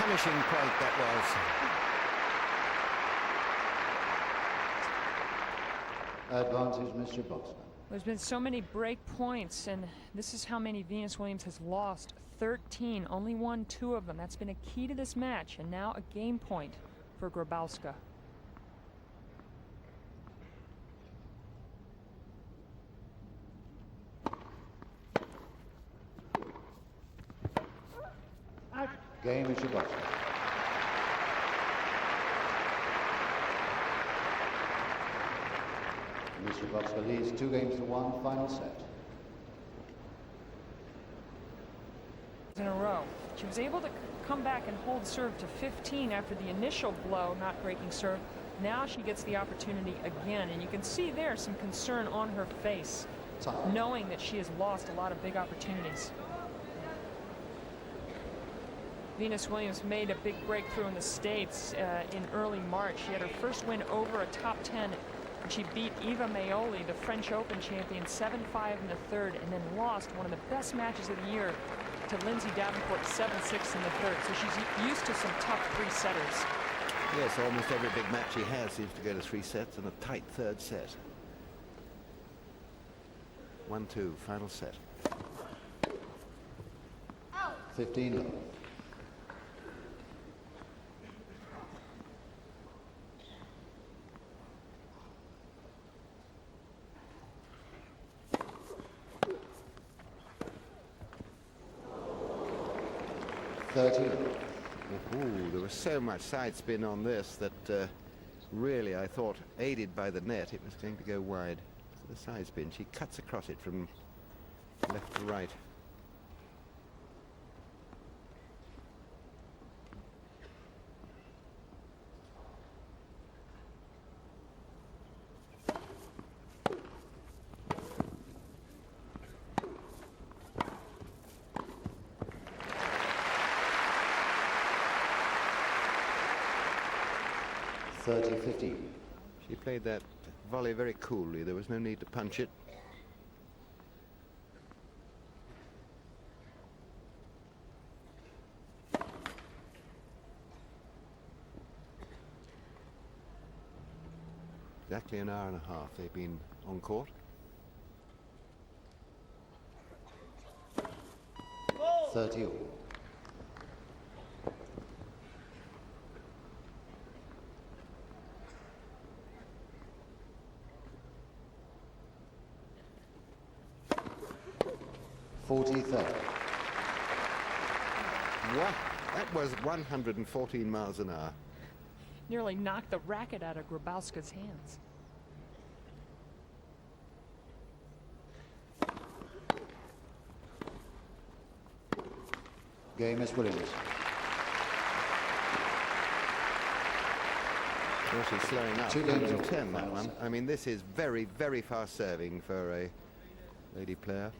punishing point that was. Advantage, Miss Grzybowska. There's been so many break points, and this is how many Venus Williams has lost. 13, only won 2 of them. That's been a key to this match, and now a game point for Grzybowska. Game is Grzybowska. Miss Grzybowska leads 2-1, final set. In a row. She was able to come back and hold serve to 15 after the initial blow, not breaking serve. Now she gets the opportunity again, and you can see there some concern on her face, knowing that she has lost a lot of big opportunities. Venus Williams made a big breakthrough in the States in early March. She had her first win over a top 10, and she beat Eva Maioli, the French Open champion, 7-5 in the third, and then lost one of the best matches of the year to Lindsay Davenport, 7-6 in the third. So she's used to some tough 3-setters. Yes, almost every big match she has seems to go to 3 sets and a tight third set. 1-2, final set. 15 love. Ooh, there was so much side spin on this that really I thought, aided by the net, it was going to go wide. The side spin, she cuts across it from left to right. She played that volley very coolly. There was no need to punch it. Exactly an hour and a half they've been on court. 30 all. What? That was 114 miles an hour. Nearly knocked the racket out of Grzybowska's hands. Game is Williams. Well, she's slowing up. 2 games all. 10, that one. I mean, this is very, very fast serving for a lady player.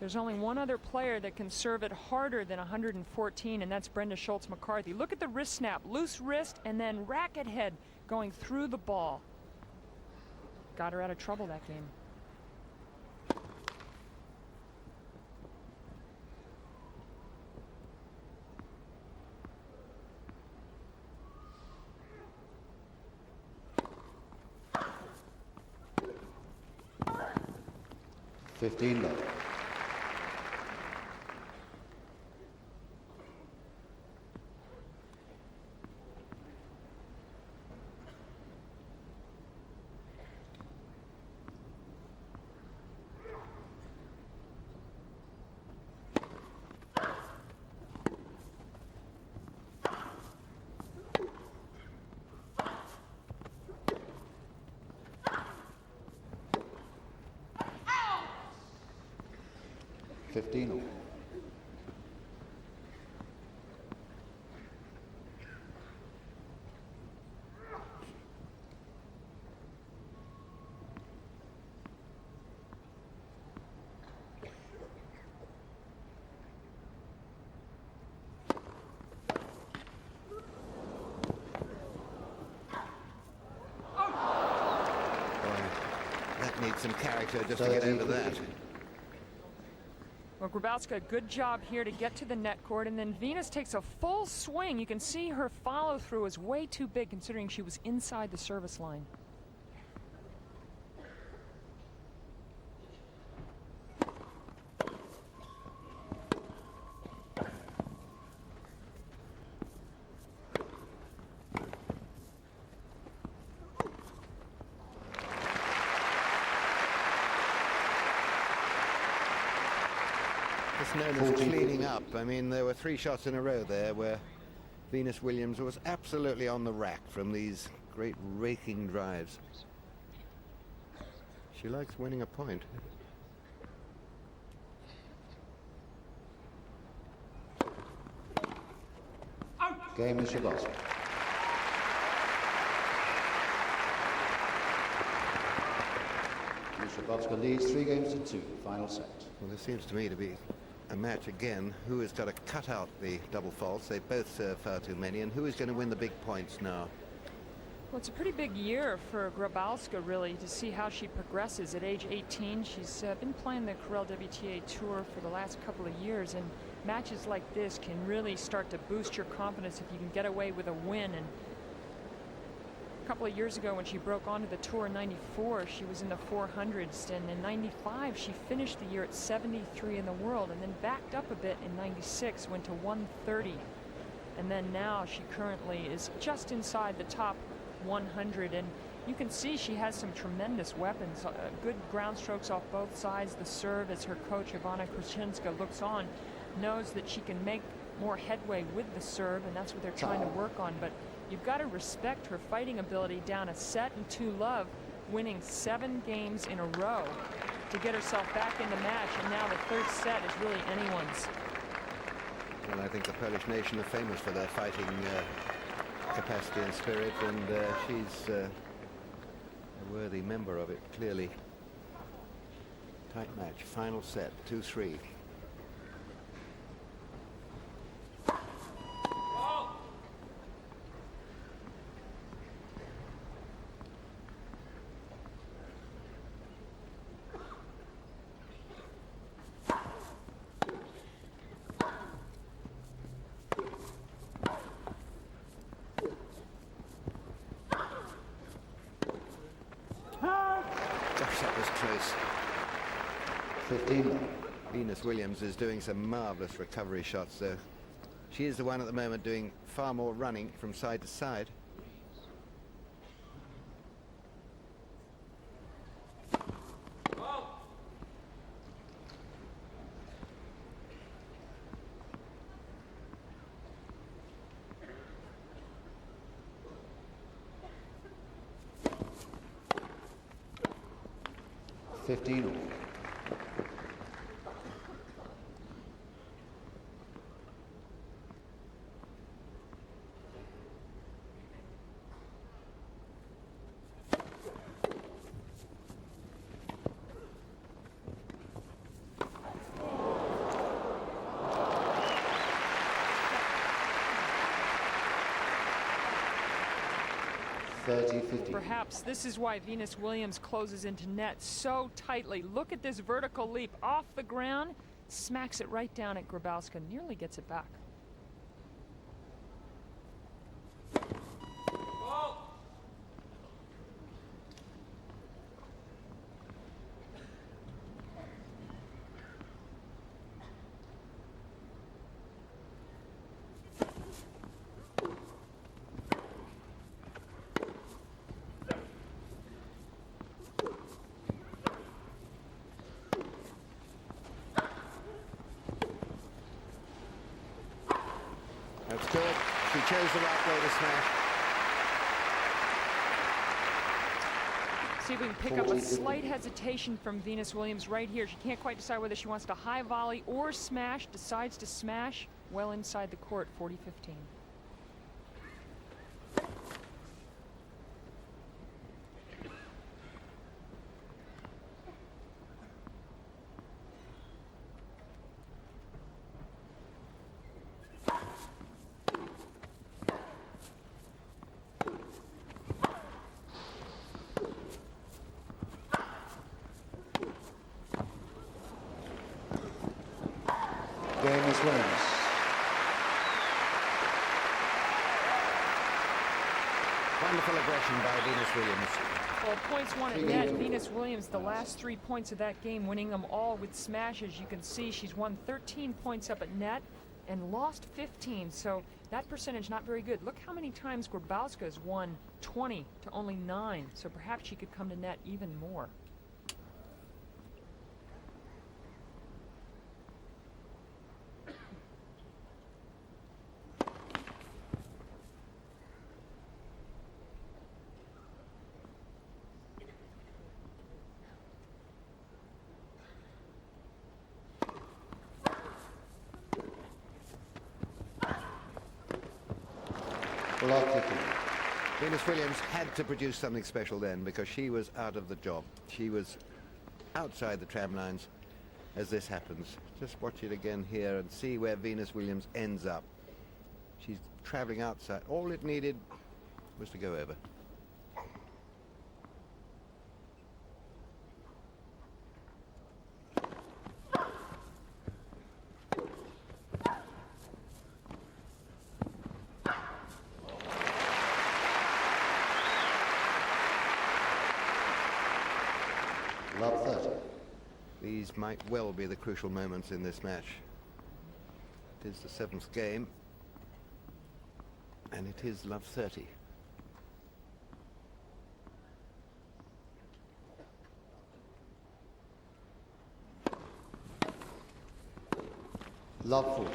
There's only one other player that can serve it harder than 114, and that's Brenda Schultz-McCarthy. Look at the wrist snap, loose wrist, and then racket head going through the ball. Got her out of trouble that game. Love. All. That needs some character just to get over that. Well, Grzybowska, good job here to get to the net court, and then Venus takes a full swing. You can see her follow-through is way too big considering she was inside the service line. It's known as cleaning up. I mean, there were 3 shots in a row there where Venus Williams was absolutely on the rack from these great raking drives. She likes winning a point. Game is Grzybowska. Grzybowska leads 3-2, final set. Well, this seems to me to be a match again. Who has got to cut out the double faults? They both serve far too many. And who is going to win the big points now? Well, it's a pretty big year for Grzybowska, really, to see how she progresses. At age 18, she's been playing the Corel WTA Tour for the last couple of years, and matches like this can really start to boost your confidence if you can get away with a win. And a couple of years ago when she broke onto the tour in '94, she was in the 400s, and in '95 she finished the year at 73 in the world, and then backed up a bit in '96, went to 130, and then now she currently is just inside the top 100, and you can see she has some tremendous weapons, good ground strokes off both sides. The serve, as her coach Ivana Krushinska looks on, knows that she can make more headway with the serve, and that's what they're trying to work on. But you've got to respect her fighting ability, down a set and 2 love, winning 7 games in a row to get herself back in the match, and now the 3rd set is really anyone's. Well, I think the Polish nation are famous for their fighting capacity and spirit, and she's a worthy member of it, clearly. Tight match, final set, 2-3. That was close. 15. Venus Williams is doing some marvelous recovery shots, though. She is the one at the moment doing far more running from side to side. Perhaps this is why Venus Williams closes into net so tightly. Look at this vertical leap off the ground, smacks it right down at Grzybowska, nearly gets it back. That's good. She chose the right way to smash. See if we can pick up a slight hesitation from Venus Williams right here. She can't quite decide whether she wants to high volley or smash. Decides to smash well inside the court, 40-15. Game, Miss Williams. Wonderful aggression by Venus Williams. Well, points won at net. Venus Williams, the last 3 points of that game, winning them all with smashes. You can see she's won 13 points up at net and lost 15. So that percentage not very good. Look how many times Grzybowska has won 20 to only 9. So perhaps she could come to net even more. Love 15. Venus Williams had to produce something special then because she was out of the job. She was outside the tram lines as this happens. Just watch it again here and see where Venus Williams ends up. She's traveling outside. All it needed was to go over. Love 30. These might well be the crucial moments in this match. It is the 7th game, and it is love 30. Love 40.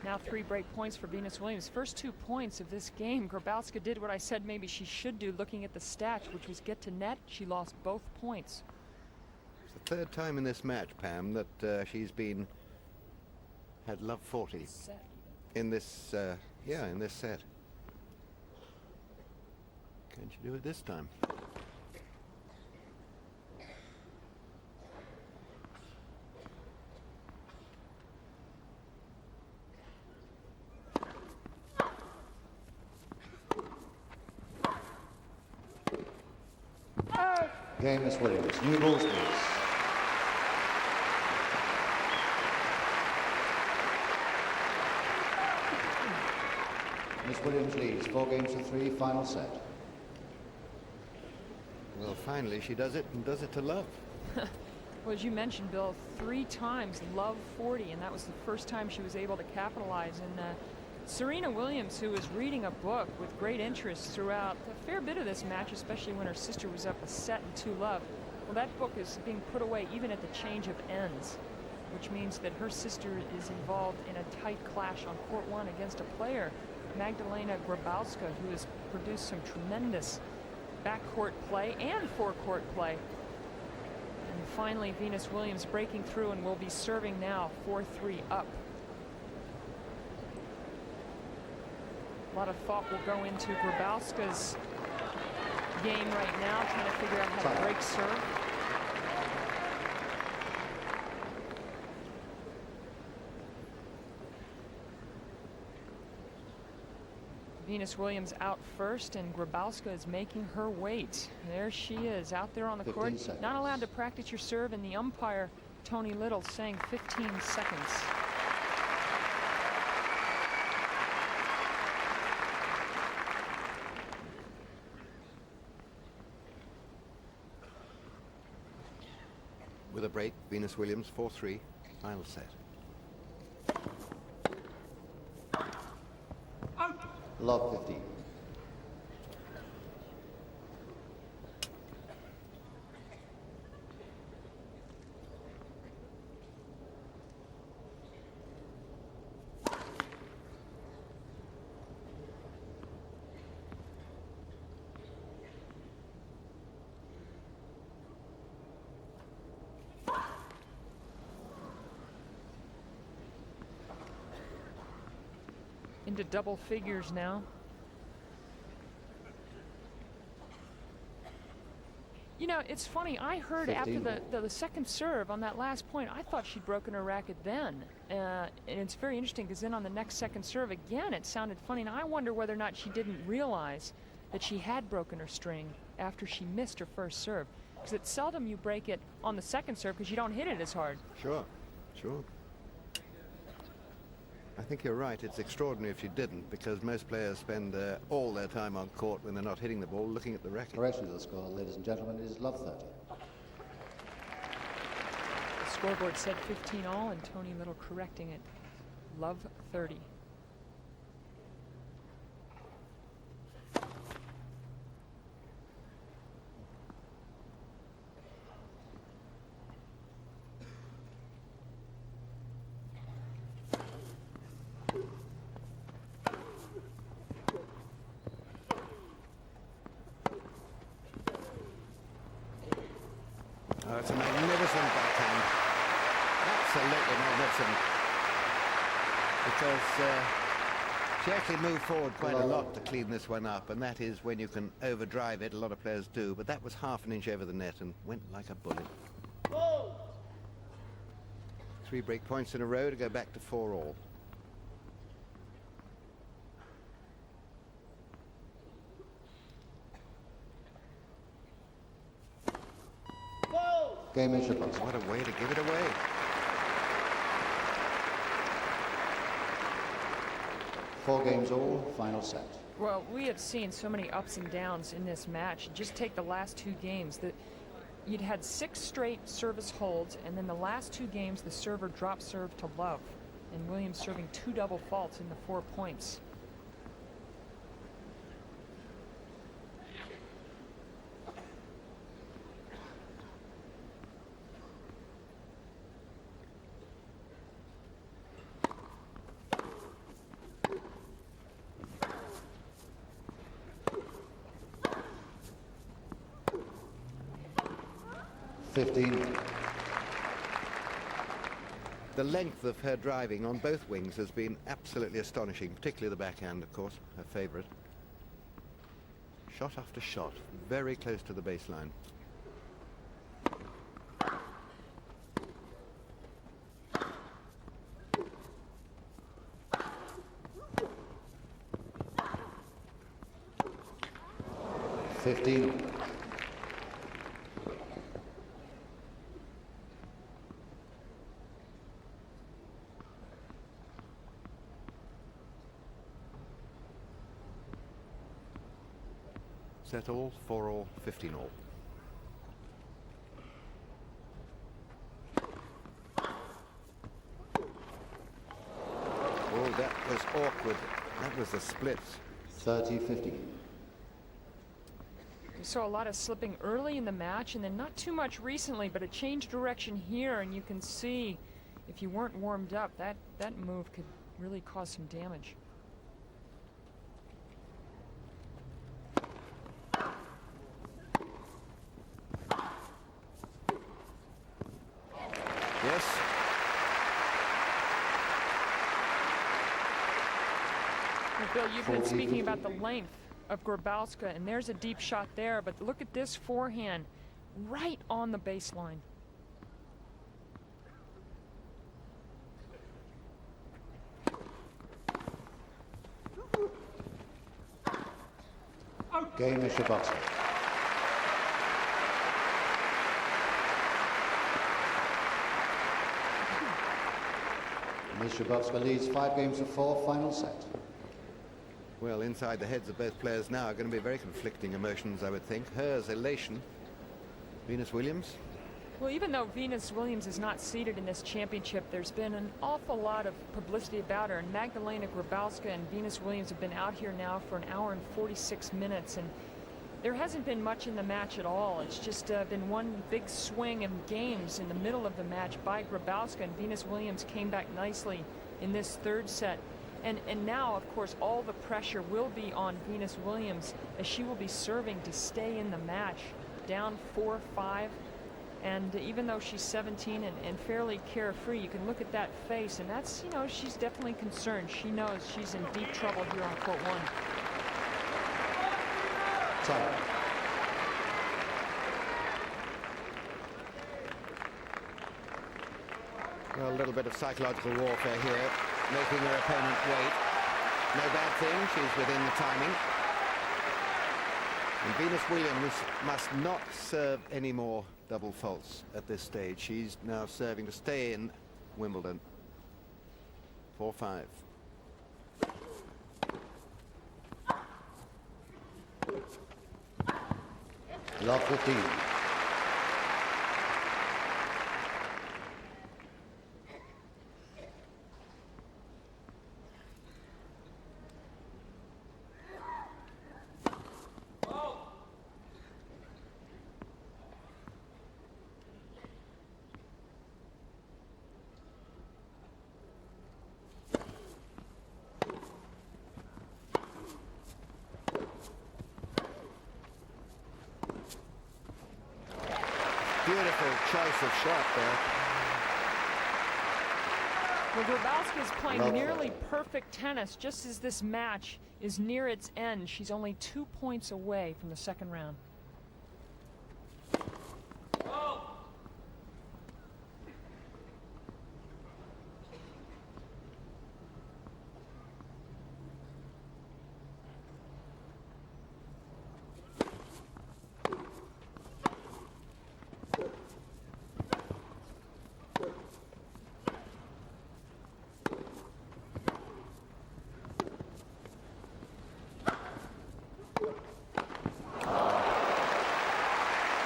Now 3 break points for Venus Williams. First 2 points of this game, Grzybowska did what I said maybe she should do looking at the stats, which was get to net. She lost both points. It's the 3rd time in this match, Pam, that she's had love 40 in this in this set. Can she do it this time? Game, Miss Williams. New rules, please. Miss Williams leads 4 games to 3, final set. Well, finally she does it, and does it to love. Well, as you mentioned, Bill, 3 times love 40, and that was the first time she was able to capitalize. And Serena Williams, who was reading a book with great interest throughout a fair bit of this match, especially when her sister was up a set and 2-love. Well, that book is being put away even at the change of ends, which means that her sister is involved in a tight clash on court 1 against a player, Magdalena Grzybowska, who has produced some tremendous backcourt play and forecourt play. And finally, Venus Williams breaking through and will be serving now 4-3 up. A lot of thought will go into Grzybowska's game right now, trying to figure out how to break serve. Venus Williams out first, and Grzybowska is making her weight. There she is, out there on the court. Not allowed to practice your serve, and the umpire, Tony Little, saying 15 seconds. With a break, Venus Williams 4-3, final set. Love 15. Into double figures now. You know, it's funny, I heard 15. after the second serve on that last point, I thought she'd broken her racket then. And it's very interesting because then on the next second serve, again, it sounded funny. And I wonder whether or not she didn't realize that she had broken her string after she missed her first serve. Because it's seldom you break it on the second serve because you don't hit it as hard. Sure. Sure. I think you're right. It's extraordinary if she didn't, because most players spend all their time on court when they're not hitting the ball looking at the racket. Correction to the score, ladies and gentlemen, is love 30. The scoreboard said 15 all, and Tony Little correcting it. Love 30. Oh, it's a magnificent backhand. Absolutely magnificent. Because she actually moved forward quite a lot to clean this one up, and that is when you can overdrive it. A lot of players do, but that was half an inch over the net and went like a bullet. 3 break points in a row to go back to 4 all. Game in Grzybowska. What a way to give it away. Four games all, final set. Well, we have seen so many ups and downs in this match. Just take the last 2 games. You'd had 6 straight service holds, and then the last 2 games the server dropped serve to love, and Williams serving 2 double faults in the 4 points. The length of her driving on both wings has been absolutely astonishing, particularly the backhand, of course, her favourite. Shot after shot, very close to the baseline. Set all, 4 all, 15 all. Oh, that was awkward. That was a split. 30-15. We saw a lot of slipping early in the match, and then not too much recently, but a change direction here, and you can see if you weren't warmed up, that move could really cause some damage. Yes. Well, Bill, you've been speaking about the length of Grzybowska, and there's a deep shot there, but look at this forehand right on the baseline. Game in Grzybowska. Ms. Grzybowska leads 5 games to 4, final set. Well, inside the heads of both players now are going to be very conflicting emotions, I would think. Hers, elation. Venus Williams. Well, even though Venus Williams is not seated in this championship, there's been an awful lot of publicity about her. And Magdalena Grzybowska and Venus Williams have been out here now for 1 hour and 46 minutes. And there hasn't been much in the match at all. It's just been one big swing of games in the middle of the match by Grzybowska. And Venus Williams came back nicely in this 3rd set. And now, of course, all the pressure will be on Venus Williams as she will be serving to stay in the match. Down 4-5. And even though she's 17 and fairly carefree, you can look at that face, and that's, you know, she's definitely concerned. She knows she's in deep trouble here on court 1. Time. Well, a little bit of psychological warfare here, making her opponent wait. No bad thing, she's within the timing. And Venus Williams must not serve any more double faults at this stage. She's now serving to stay in Wimbledon. 4-5. Love 15. Beautiful choice of shot there. Well, Grzybowska is playing Love nearly that. perfect tennis just as this match is near its end. She's only 2 points away from the second round.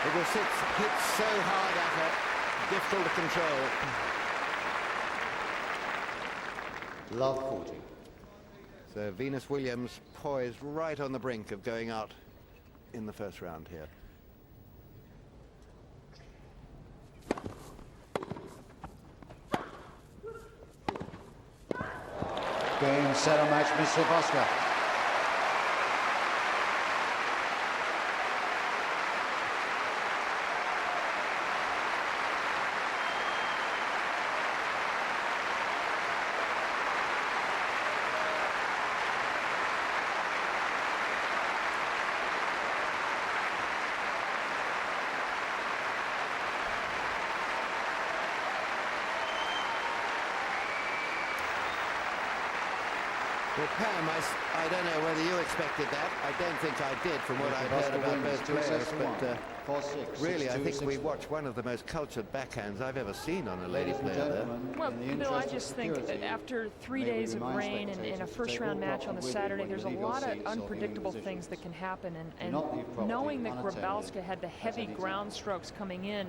It was hit so hard at her, difficult to control. Love 40. So Venus Williams poised right on the brink of going out in the first round here. Game, set, or match, Miss Grzybowska. Well, Pam, I don't know whether you expected that. I don't think I did from what I've heard about both players, but really I think we watched one of the most cultured backhands I've ever seen on a lady player there. Well, Bill, I just think that after 3 days of rain and in a first-round match on the Saturday, there's a lot of unpredictable things that can happen. And knowing that Grzybowska had the heavy ground strokes coming in,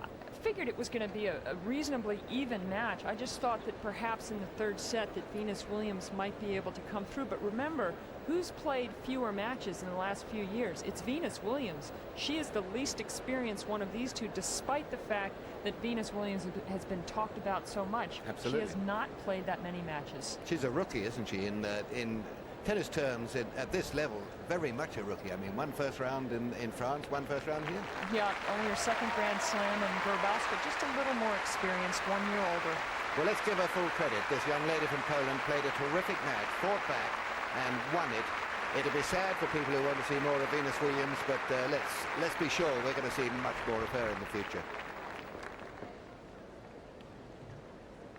I figured it was going to be a reasonably even match. I just thought that perhaps in the third set that Venus Williams might be able to come through. But remember, who's played fewer matches in the last few years? It's Venus Williams. She is the least experienced one of these two, despite the fact that Venus Williams has been talked about so much. Absolutely. She has not played that many matches. She's a rookie, isn't she? In tennis terms, at this level, very much a rookie. I mean, one first round in France, one first round here. Yeah, only her second Grand Slam, and Grzybowska just a little more experienced, 1 year older. Well, let's give her full credit. This young lady from Poland played a terrific match, fought back and won it. It'll be sad for people who want to see more of Venus Williams, but let's be sure we're going to see much more of her in the future.